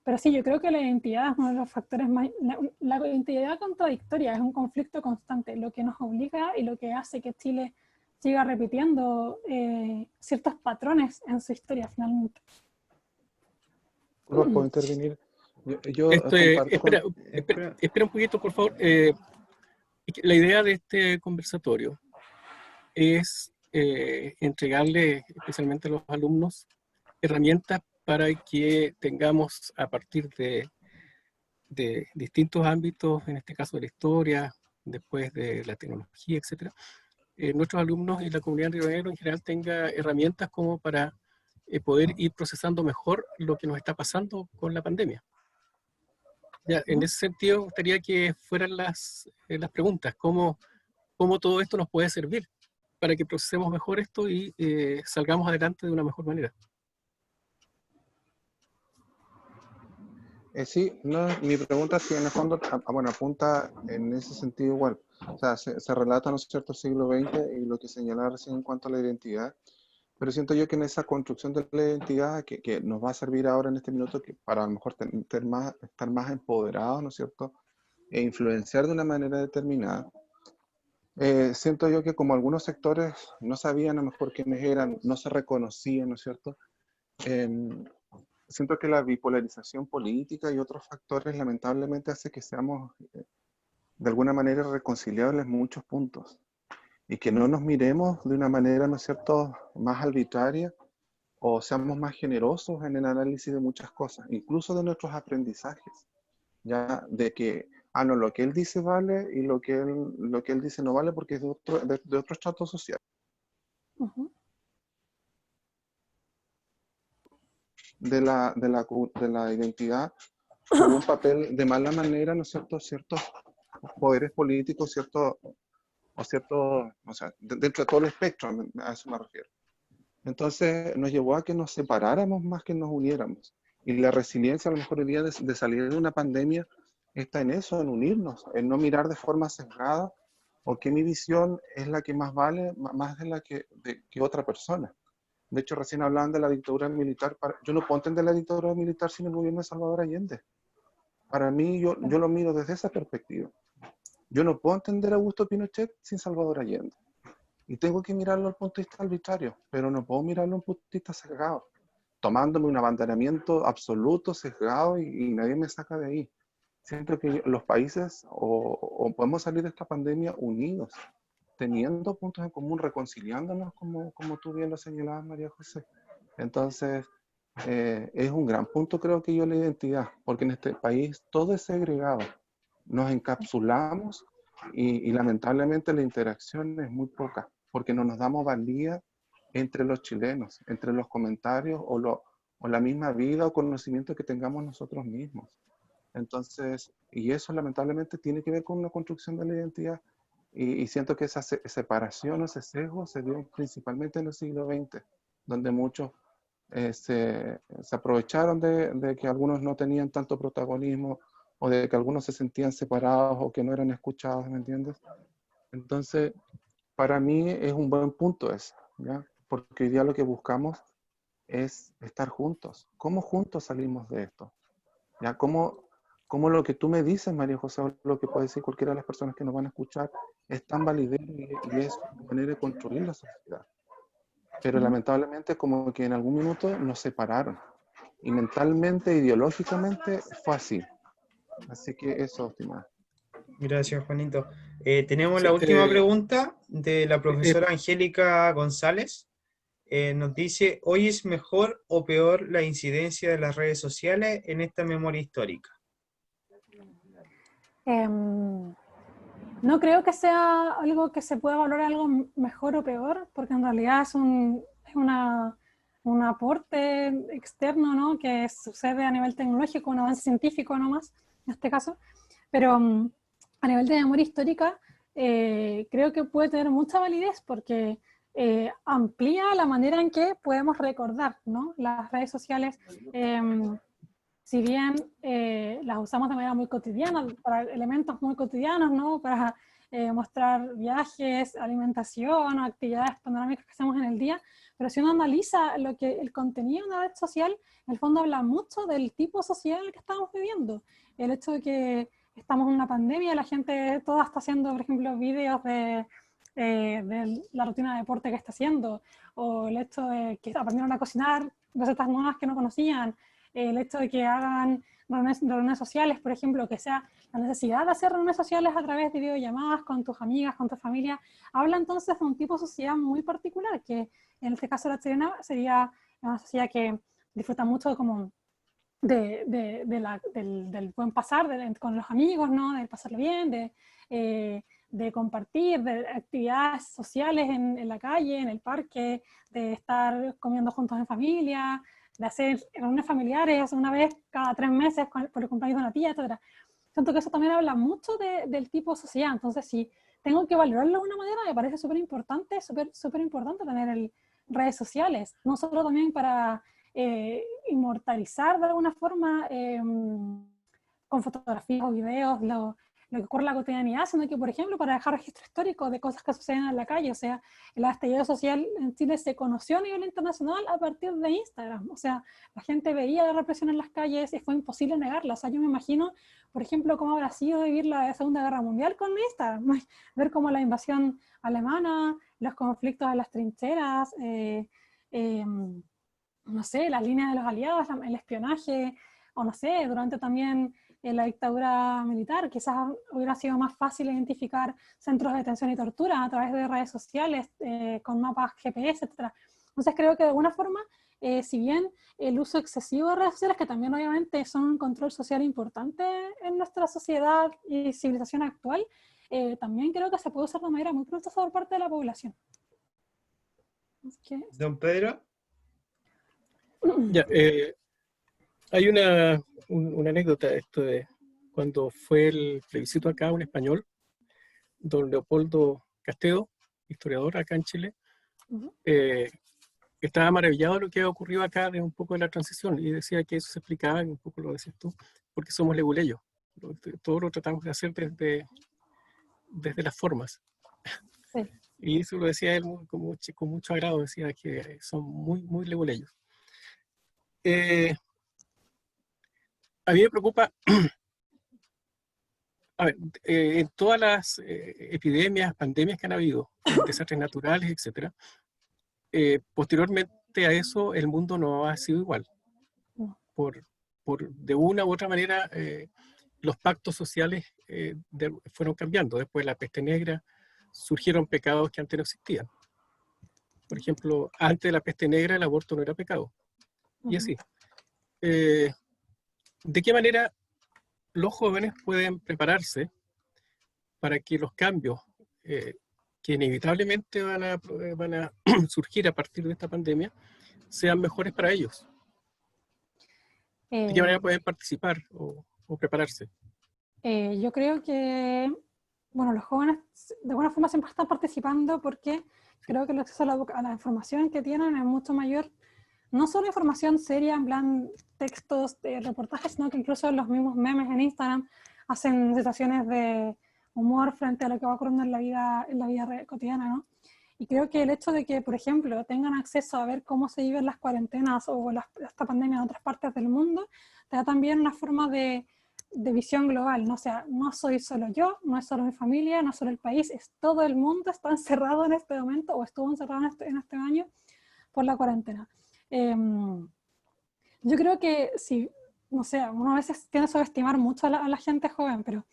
Pero sí, yo creo que la identidad es uno de los factores más... La identidad contradictoria es un conflicto constante, lo que nos obliga y lo que hace que Chile siga repitiendo ciertos patrones en su historia finalmente. ¿Puedo intervenir? Yo comparto espera un poquito, por favor. La idea de este conversatorio es entregarle, especialmente a los alumnos, herramientas para que tengamos, a partir de distintos ámbitos, en este caso de la historia, después de la tecnología, etc., nuestros alumnos y la comunidad ribereña en general tenga herramientas como para poder ir procesando mejor lo que nos está pasando con la pandemia. Ya, en ese sentido, me gustaría que fueran las preguntas, ¿cómo todo esto nos puede servir para que procesemos mejor esto y salgamos adelante de una mejor manera? Sí, no, mi pregunta sí, en el fondo, bueno, apunta en ese sentido igual. O sea, se relata, ¿no es cierto?, el siglo XX y lo que señalaba recién en cuanto a la identidad, pero siento yo que en esa construcción de la identidad que nos va a servir ahora en este minuto que para a lo mejor estar más empoderados, ¿no es cierto?, e influenciar de una manera determinada. Siento yo que como algunos sectores no sabían a lo mejor quiénes eran, no se reconocían, ¿no es cierto?, siento que la bipolarización política y otros factores lamentablemente hace que seamos de alguna manera irreconciliables en muchos puntos y que no nos miremos de una manera, ¿no es cierto?, más arbitraria o seamos más generosos en el análisis de muchas cosas, incluso de nuestros aprendizajes, ya de que no, lo que él dice vale y lo que él dice no vale porque es de otro estrato social. Ujú. De la identidad jugó un papel de mala manera, ¿no es cierto?, ciertos poderes políticos, o sea, dentro de todo el espectro, a eso me refiero. Entonces nos llevó a que nos separáramos más que nos uniéramos. Y la resiliencia a lo mejor el día de salir de una pandemia está en eso, en unirnos, en no mirar de forma sesgada o que mi visión es la que más vale, más de la que otra persona. De hecho, recién hablaban de la dictadura militar. Yo no puedo entender la dictadura militar sin el gobierno de Salvador Allende. Para mí, yo lo miro desde esa perspectiva. Yo no puedo entender a Augusto Pinochet sin Salvador Allende. Y tengo que mirarlo al punto de vista arbitrario, pero no puedo mirarlo a un punto de vista sesgado, tomándome un abanderamiento absoluto, sesgado, y nadie me saca de ahí. Siento que los países o podemos salir de esta pandemia unidos, teniendo puntos en común, reconciliándonos, como tú bien lo señalabas, María José. Entonces, es un gran punto, creo que yo, la identidad, porque en este país todo es segregado. Nos encapsulamos y lamentablemente la interacción es muy poca, porque no nos damos valía entre los chilenos, entre los comentarios o la misma vida o conocimiento que tengamos nosotros mismos. Entonces, y eso lamentablemente tiene que ver con una construcción de la identidad, y siento que esa separación, ese sesgo se dio principalmente en el siglo XX, donde muchos se aprovecharon de que algunos no tenían tanto protagonismo, o de que algunos se sentían separados o que no eran escuchados, ¿me entiendes? Entonces, para mí es un buen punto ese, ¿ya? Porque hoy día lo que buscamos es estar juntos. ¿Cómo juntos salimos de esto? ¿Ya? ¿Cómo lo que tú me dices, María José, o lo que puede decir cualquiera de las personas que nos van a escuchar, es tan validez y es una manera de construir la sociedad? Pero lamentablemente como que en algún minuto nos separaron. Y mentalmente, ideológicamente, fue así. Así que eso, estimado. Gracias, Juanito. Tenemos Sí, la última pregunta de la profesora Angélica González. Nos dice, ¿hoy es mejor o peor la incidencia de las redes sociales en esta memoria histórica? No creo que sea algo que se pueda valorar algo mejor o peor, porque en realidad es un aporte externo, ¿no?, que sucede a nivel tecnológico, un avance científico nomás, en este caso. Pero a nivel de memoria histórica, creo que puede tener mucha validez porque amplía la manera en que podemos recordar, ¿no? Las redes sociales, si bien las usamos de manera muy cotidiana, para elementos muy cotidianos, ¿no?, para mostrar viajes, alimentación o actividades panorámicas que hacemos en el día, pero si uno analiza el contenido de una red social, en el fondo habla mucho del tipo social en el que estamos viviendo. El hecho de que estamos en una pandemia, la gente toda está haciendo, por ejemplo, vídeos de la rutina de deporte que está haciendo, o el hecho de que aprendieron a cocinar recetas nuevas que no conocían, el hecho de que hagan reuniones sociales, por ejemplo, que sea la necesidad de hacer reuniones sociales a través de videollamadas con tus amigas, con tu familia, habla entonces de un tipo de sociedad muy particular, que en este caso la chilena sería una sociedad que disfruta mucho como del buen pasar con los amigos, ¿no?, de pasarlo bien, de compartir, de actividades sociales en la calle, en el parque, de estar comiendo juntos en familia, de hacer reuniones familiares una vez cada 3 meses por el cumpleaños de una tía, etc. Siento que eso también habla mucho del tipo de sociedad. Entonces, si tengo que valorarlo de una manera, me parece súper importante tener redes sociales, no solo también para inmortalizar de alguna forma con fotografías o videos lo que ocurre en la cotidianidad, sino que, por ejemplo, para dejar registro histórico de cosas que suceden en la calle. O sea, el estallido social en Chile se conoció a nivel internacional a partir de Instagram. O sea, la gente veía la represión en las calles y fue imposible negarla. O sea, yo me imagino, por ejemplo, cómo habrá sido vivir la Segunda Guerra Mundial con Instagram, ver cómo la invasión alemana, los conflictos en las trincheras, no sé, las líneas de los aliados, el espionaje, o no sé, durante también la dictadura militar, quizás hubiera sido más fácil identificar centros de detención y tortura a través de redes sociales, con mapas GPS, etc. Entonces creo que de alguna forma, si bien el uso excesivo de redes sociales, que también obviamente son un control social importante en nuestra sociedad y civilización actual, también creo que se puede usar de manera muy provechosa por parte de la población. Don Pedro. Ya, hay una anécdota de esto de cuando fue el plebiscito acá, un español, don Leopoldo Castedo, historiador acá en Chile, estaba maravillado de lo que había ocurrido acá de un poco de la transición y decía que eso se explicaba, y un poco lo decías tú, porque somos leguleyos. Todo lo tratamos de hacer desde las formas. Sí. Y eso lo decía él con mucho agrado, decía que son muy, muy leguleyos. A mí me preocupa, a ver, en todas las epidemias, pandemias que han habido, desastres naturales, etc., posteriormente a eso el mundo no ha sido igual. De una u otra manera, los pactos sociales fueron cambiando. Después de la peste negra surgieron pecados que antes no existían. Por ejemplo, antes de la peste negra el aborto no era pecado. Y así. ¿De qué manera los jóvenes pueden prepararse para que los cambios que inevitablemente van a surgir a partir de esta pandemia sean mejores para ellos? ¿De qué manera pueden participar o prepararse? Yo creo que, bueno, los jóvenes de alguna forma siempre están participando porque creo que el acceso a la información que tienen es mucho mayor, no solo información seria, en plan textos, reportajes, sino que incluso los mismos memes en Instagram hacen situaciones de humor frente a lo que va ocurriendo en la vida cotidiana, ¿no? Y creo que el hecho de que, por ejemplo, tengan acceso a ver cómo se viven las cuarentenas o esta pandemia en otras partes del mundo, te da también una forma de visión global, ¿no? O sea, no soy solo yo, no es solo mi familia, no es solo el país, es todo el mundo está encerrado en este momento o estuvo encerrado en este año por la cuarentena. Yo creo que sí, no sé, uno a veces tiende a subestimar mucho a la gente joven, pero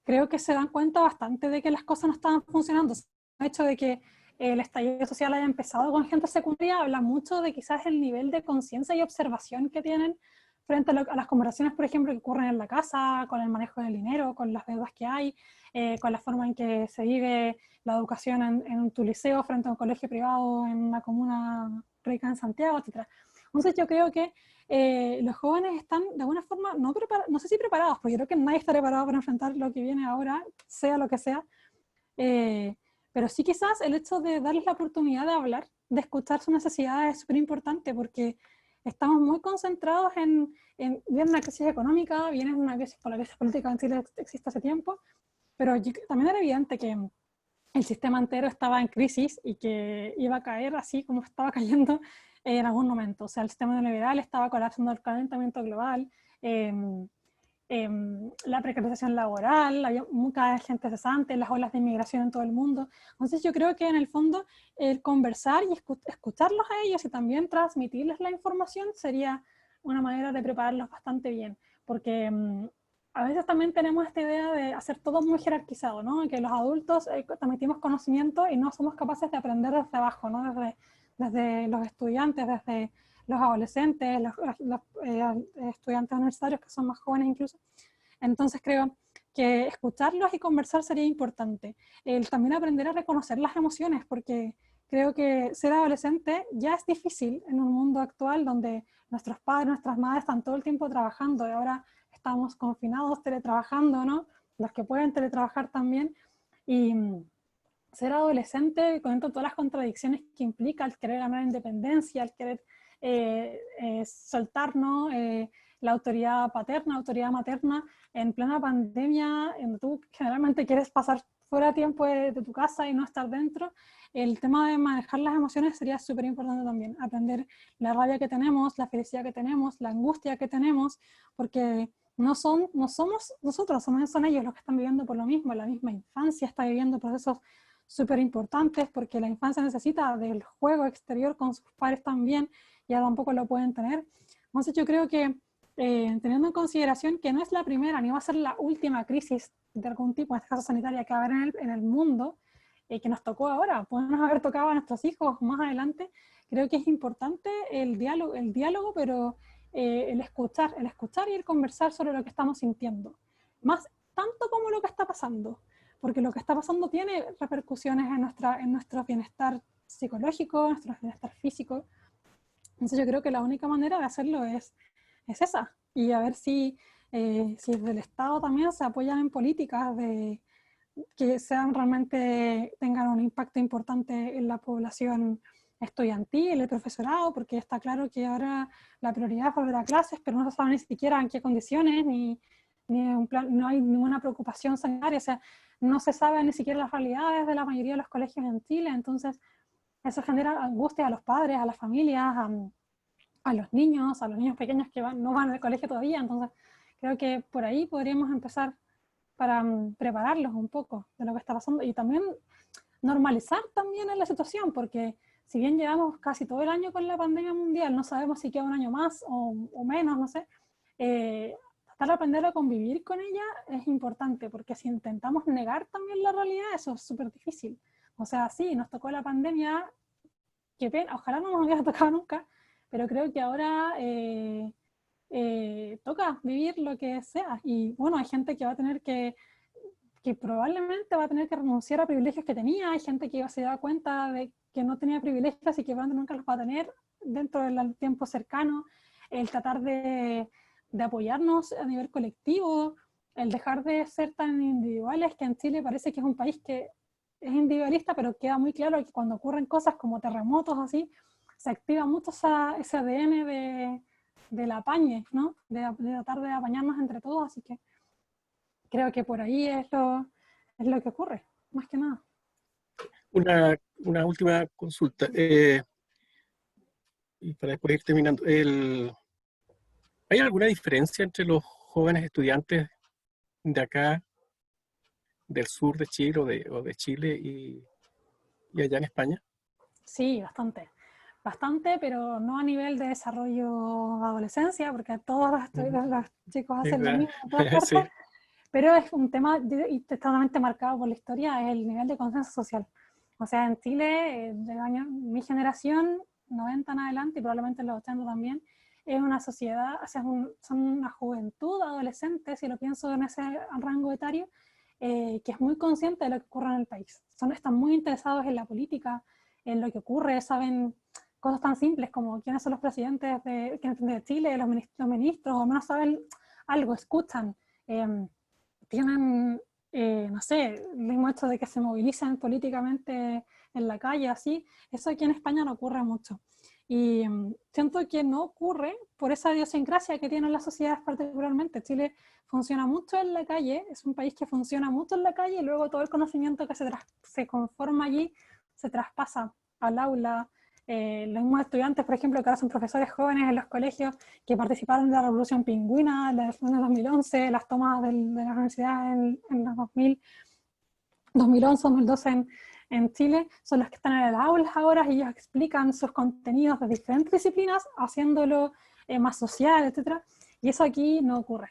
creo que se dan cuenta bastante de que las cosas no estaban funcionando. El hecho de que el estallido social haya empezado con gente secundaria habla mucho de quizás el nivel de conciencia y observación que tienen frente a las conversaciones, por ejemplo, que ocurren en la casa, con el manejo del dinero, con las deudas que hay, con la forma en que se vive la educación en tu liceo frente a un colegio privado en una comuna rica en Santiago, etc. Entonces yo creo que los jóvenes están de alguna forma, no sé si preparados, porque yo creo que nadie está preparado para enfrentar lo que viene ahora, sea lo que sea, pero sí quizás el hecho de darles la oportunidad de hablar, de escuchar sus necesidades es súper importante, porque estamos muy concentrados viene una crisis económica, viene una crisis, la crisis política en Chile existe hace tiempo, pero también era evidente que el sistema entero estaba en crisis y que iba a caer así como estaba cayendo en algún momento. O sea, el sistema neoliberal estaba colapsando el calentamiento global, la precarización laboral, había mucha gente cesante, las olas de inmigración en todo el mundo. Entonces yo creo que en el fondo el conversar y escucharlos a ellos y también transmitirles la información sería una manera de prepararlos bastante bien, porque a veces también tenemos esta idea de hacer todo muy jerarquizado, ¿no? Que los adultos transmitimos conocimiento y no somos capaces de aprender desde abajo, ¿no? Desde los estudiantes, desde los adolescentes, los estudiantes universitarios que son más jóvenes incluso. Entonces creo que escucharlos y conversar sería importante. También aprender a reconocer las emociones, porque creo que ser adolescente ya es difícil en un mundo actual donde nuestros padres, nuestras madres están todo el tiempo trabajando y ahora estamos confinados, teletrabajando, ¿no? Los que pueden teletrabajar también. Y ser adolescente, con todas las contradicciones que implica el querer ganar independencia, el querer soltar, ¿no? La autoridad paterna, autoridad materna, en plena pandemia, en tú generalmente quieres pasar fuera tiempo de tu casa y no estar dentro. El tema de manejar las emociones sería súper importante también, aprender la rabia que tenemos, la felicidad que tenemos, la angustia que tenemos, porque no somos nosotros, son ellos los que están viviendo por lo mismo, la misma infancia está viviendo procesos súper importantes, porque la infancia necesita del juego exterior con sus padres también, y ahora tampoco lo pueden tener. Entonces yo creo que teniendo en consideración que no es la primera ni va a ser la última crisis de algún tipo, en este caso sanitaria, que va a haber en el mundo, que nos tocó ahora, podemos haber tocado a nuestros hijos más adelante. Creo que es importante el diálogo, pero el escuchar y el conversar sobre lo que estamos sintiendo. Más tanto como lo que está pasando, porque lo que está pasando tiene repercusiones en nuestro bienestar psicológico, nuestro bienestar físico. Entonces yo creo que la única manera de hacerlo es esa, y a ver si desde el Estado también se apoyan en políticas que tengan un impacto importante en la población estudiantil, el profesorado, porque está claro que ahora la prioridad es volver a clases, pero no se sabe ni siquiera en qué condiciones, ni un plan, no hay ninguna preocupación sanitaria, o sea, no se sabe ni siquiera las realidades de la mayoría de los colegios en Chile. Entonces eso genera angustia a los padres, a las familias, a los niños pequeños que no van al colegio todavía. Entonces creo que por ahí podríamos empezar para prepararlos un poco de lo que está pasando, y también normalizar también en la situación, porque si bien llevamos casi todo el año con la pandemia mundial, no sabemos si queda un año más o menos, no sé, tratar de aprender a convivir con ella es importante, porque si intentamos negar también la realidad, eso es súper difícil. O sea, sí, nos tocó la pandemia, qué pena, ojalá no nos hubiera tocado nunca, pero creo que ahora toca vivir lo que sea. Y bueno, hay gente que va a tener que probablemente va a tener que renunciar a privilegios que tenía, hay gente que se da cuenta de que no tenía privilegios y que probablemente nunca los va a tener dentro del tiempo cercano, el tratar de apoyarnos a nivel colectivo, el dejar de ser tan individuales, que en Chile parece que es un país que es individualista, pero queda muy claro que cuando ocurren cosas como terremotos así, se activa mucho ese ADN del apañe, ¿no? De tratar de apañarnos entre todos, así que creo que por ahí es lo que ocurre, más que nada. Una última consulta, y para después ir terminando. ¿Hay alguna diferencia entre los jóvenes estudiantes de acá, del sur de Chile o de Chile y allá en España? Sí, bastante, pero no a nivel de desarrollo de adolescencia, porque todos los chicos hacen lo mismo en todas partes, Sí. pero es un tema y totalmente marcado por la historia, es el nivel de consenso social. O sea, en Chile, mi generación, 90 en adelante, y probablemente los 80 también, es una sociedad, o sea, son una juventud adolescente, si lo pienso en ese rango etario, que es muy consciente de lo que ocurre en el país. Están muy interesados en la política, en lo que ocurre, saben cosas tan simples como quiénes son los presidentes de Chile, los ministros, o al menos saben algo, escuchan, tienen, no sé, el mismo hecho de que se movilicen políticamente en la calle, así, eso aquí en España no ocurre mucho. Y siento que no ocurre por esa idiosincrasia que tienen las sociedades particularmente. Chile funciona mucho en la calle, es un país que funciona mucho en la calle, y luego todo el conocimiento que se conforma allí se traspasa al aula. Los mismos estudiantes, por ejemplo, que ahora son profesores jóvenes en los colegios, que participaron de la Revolución Pingüina, en el 2011, las tomas de la universidad en los 2011, 2012 en Chile, son los que están en el aula ahora, y ellos explican sus contenidos de diferentes disciplinas, haciéndolo más social, etc. Y eso aquí no ocurre.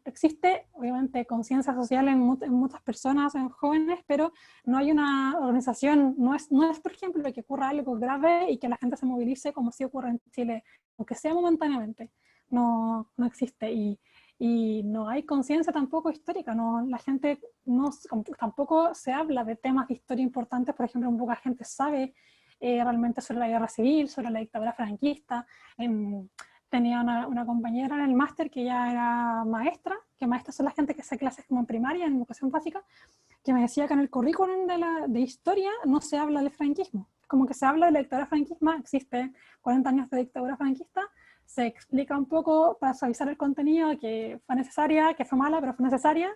Existe, obviamente, conciencia social en muchas personas, en jóvenes, pero no hay una organización, no es, por ejemplo, que ocurra algo grave y que la gente se movilice como si ocurre en Chile, aunque sea momentáneamente. No existe. Y no hay conciencia tampoco histórica, la gente tampoco se habla de temas de historia importantes. Por ejemplo, poca gente sabe realmente sobre la guerra civil, sobre la dictadura franquista. Tenía una compañera en el máster que ya era maestra, que maestras son la gente que hace clases como en primaria, en educación básica, que me decía que en el currículum de historia no se habla del franquismo, como que se habla de la dictadura franquista, existe 40 años de dictadura franquista, se explica un poco para suavizar el contenido, que fue necesaria, que fue mala, pero fue necesaria,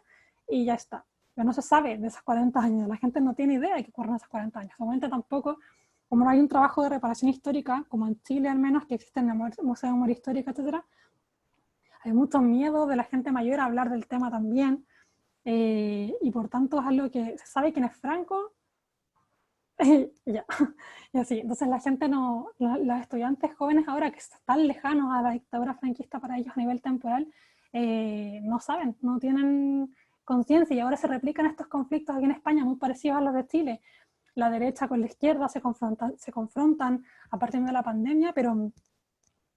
y ya está. Pero no se sabe de esos 40 años, la gente no tiene idea de qué ocurre en esos 40 años. Obviamente tampoco, como no hay un trabajo de reparación histórica, como en Chile al menos, que existe en el Museo de Memoria Histórica, etc., hay mucho miedo de la gente mayor a hablar del tema también, y por tanto es algo que se sabe quién es Franco, ya, y así. Entonces la gente los estudiantes jóvenes ahora que están lejanos a la dictadura franquista para ellos a nivel temporal, no saben, no tienen conciencia, y ahora se replican estos conflictos aquí en España muy parecidos a los de Chile. La derecha con la izquierda se confrontan a partir de la pandemia, pero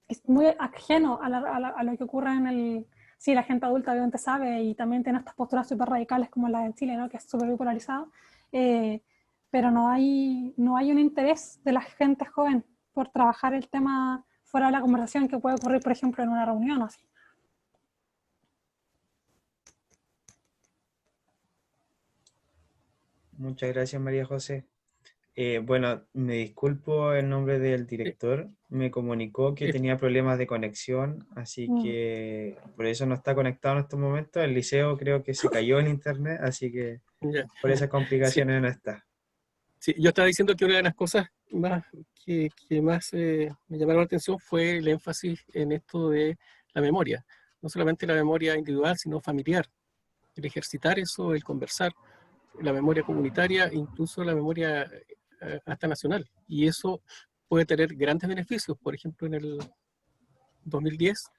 es muy ajeno a lo que ocurre en el... Sí, la gente adulta obviamente sabe y también tiene estas posturas súper radicales como la de Chile, ¿no? Que es súper bipolarizado, pero no hay un interés de la gente joven por trabajar el tema fuera de la conversación que puede ocurrir, por ejemplo, en una reunión o así. Muchas gracias, María José. Bueno, me disculpo en nombre del director, me comunicó que tenía problemas de conexión, así que por eso no está conectado en estos momentos. El liceo creo que se cayó en internet, así que por esas complicaciones no está. Sí, yo estaba diciendo que una de las cosas más que más me llamaron la atención fue el énfasis en esto de la memoria. No solamente la memoria individual, sino familiar. El ejercitar eso, el conversar, la memoria comunitaria, incluso la memoria hasta nacional. Y eso puede tener grandes beneficios. Por ejemplo, en el 2010,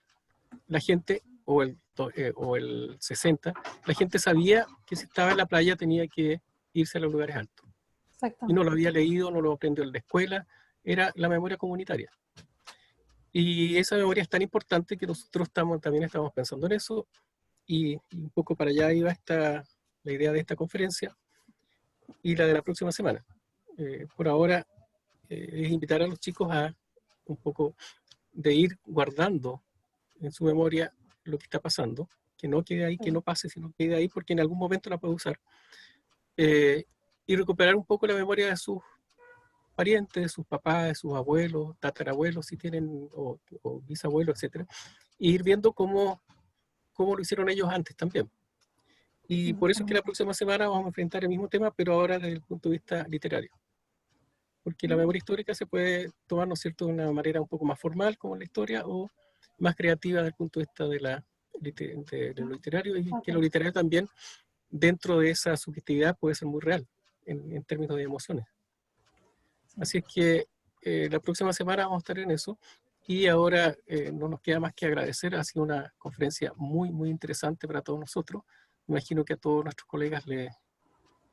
la gente, o el 60, la gente sabía que si estaba en la playa tenía que irse a los lugares altos. Y no lo había leído, no lo aprendió en la escuela, era la memoria comunitaria. Y esa memoria es tan importante que nosotros también estamos pensando en eso, y un poco para allá iba la idea de esta conferencia y la de la próxima semana. Por ahora es invitar a los chicos a un poco de ir guardando en su memoria lo que está pasando, que no quede ahí, que no pase, sino que quede ahí porque en algún momento la puede usar. Y recuperar un poco la memoria de sus parientes, de sus papás, de sus abuelos, tatarabuelos, si tienen, o bisabuelos, etc. Y ir viendo cómo lo hicieron ellos antes también. Y por eso es que la próxima semana vamos a enfrentar el mismo tema, pero ahora desde el punto de vista literario. Porque la memoria histórica se puede tomar, ¿no es cierto?, de una manera un poco más formal, como la historia, o más creativa desde el punto de vista de lo literario, y que lo literario también, dentro de esa subjetividad, puede ser muy real, en términos de emociones. Así es que la próxima semana vamos a estar en eso, y ahora no nos queda más que agradecer. Ha sido una conferencia muy, muy interesante para todos nosotros. Me imagino que a todos nuestros colegas les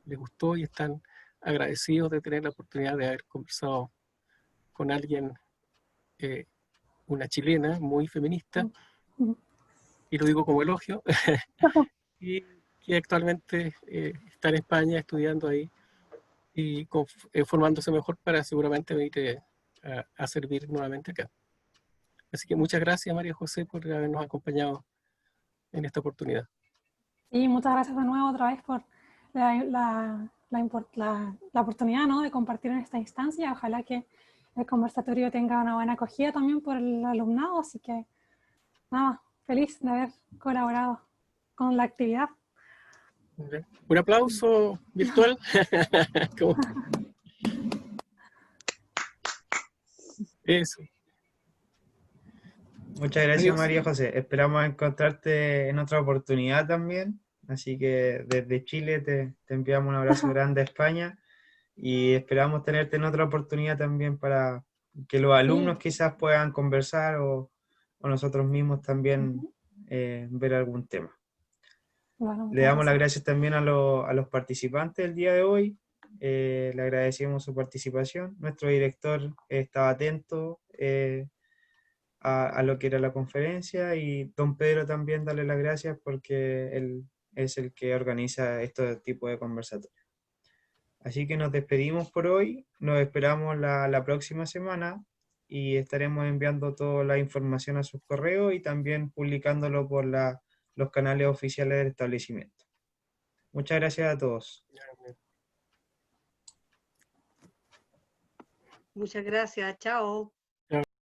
gustó y están agradecidos de tener la oportunidad de haber conversado con alguien, una chilena muy feminista, y lo digo como elogio, y que actualmente está en España estudiando ahí y formándose mejor para seguramente venir a servir nuevamente acá. Así que muchas gracias, María José, por habernos acompañado en esta oportunidad. Y muchas gracias de nuevo otra vez por la oportunidad, ¿no?, de compartir en esta instancia. Ojalá que el conversatorio tenga una buena acogida también por el alumnado, así que nada, feliz de haber colaborado con la actividad. Un aplauso virtual. Eso. Muchas gracias, María José. Esperamos encontrarte en otra oportunidad también. Así que desde Chile te enviamos un abrazo grande a España, y esperamos tenerte en otra oportunidad también para que los alumnos quizás puedan conversar, o nosotros mismos también ver algún tema. Bueno, le damos las gracias también a los participantes del día de hoy. Le agradecemos su participación. Nuestro director estaba atento a lo que era la conferencia, y don Pedro también darle las gracias porque él es el que organiza este tipo de conversatorios. Así que nos despedimos por hoy, nos esperamos la próxima semana, y estaremos enviando toda la información a sus correos y también publicándolo por los canales oficiales del establecimiento. Muchas gracias a todos. Muchas gracias, chao.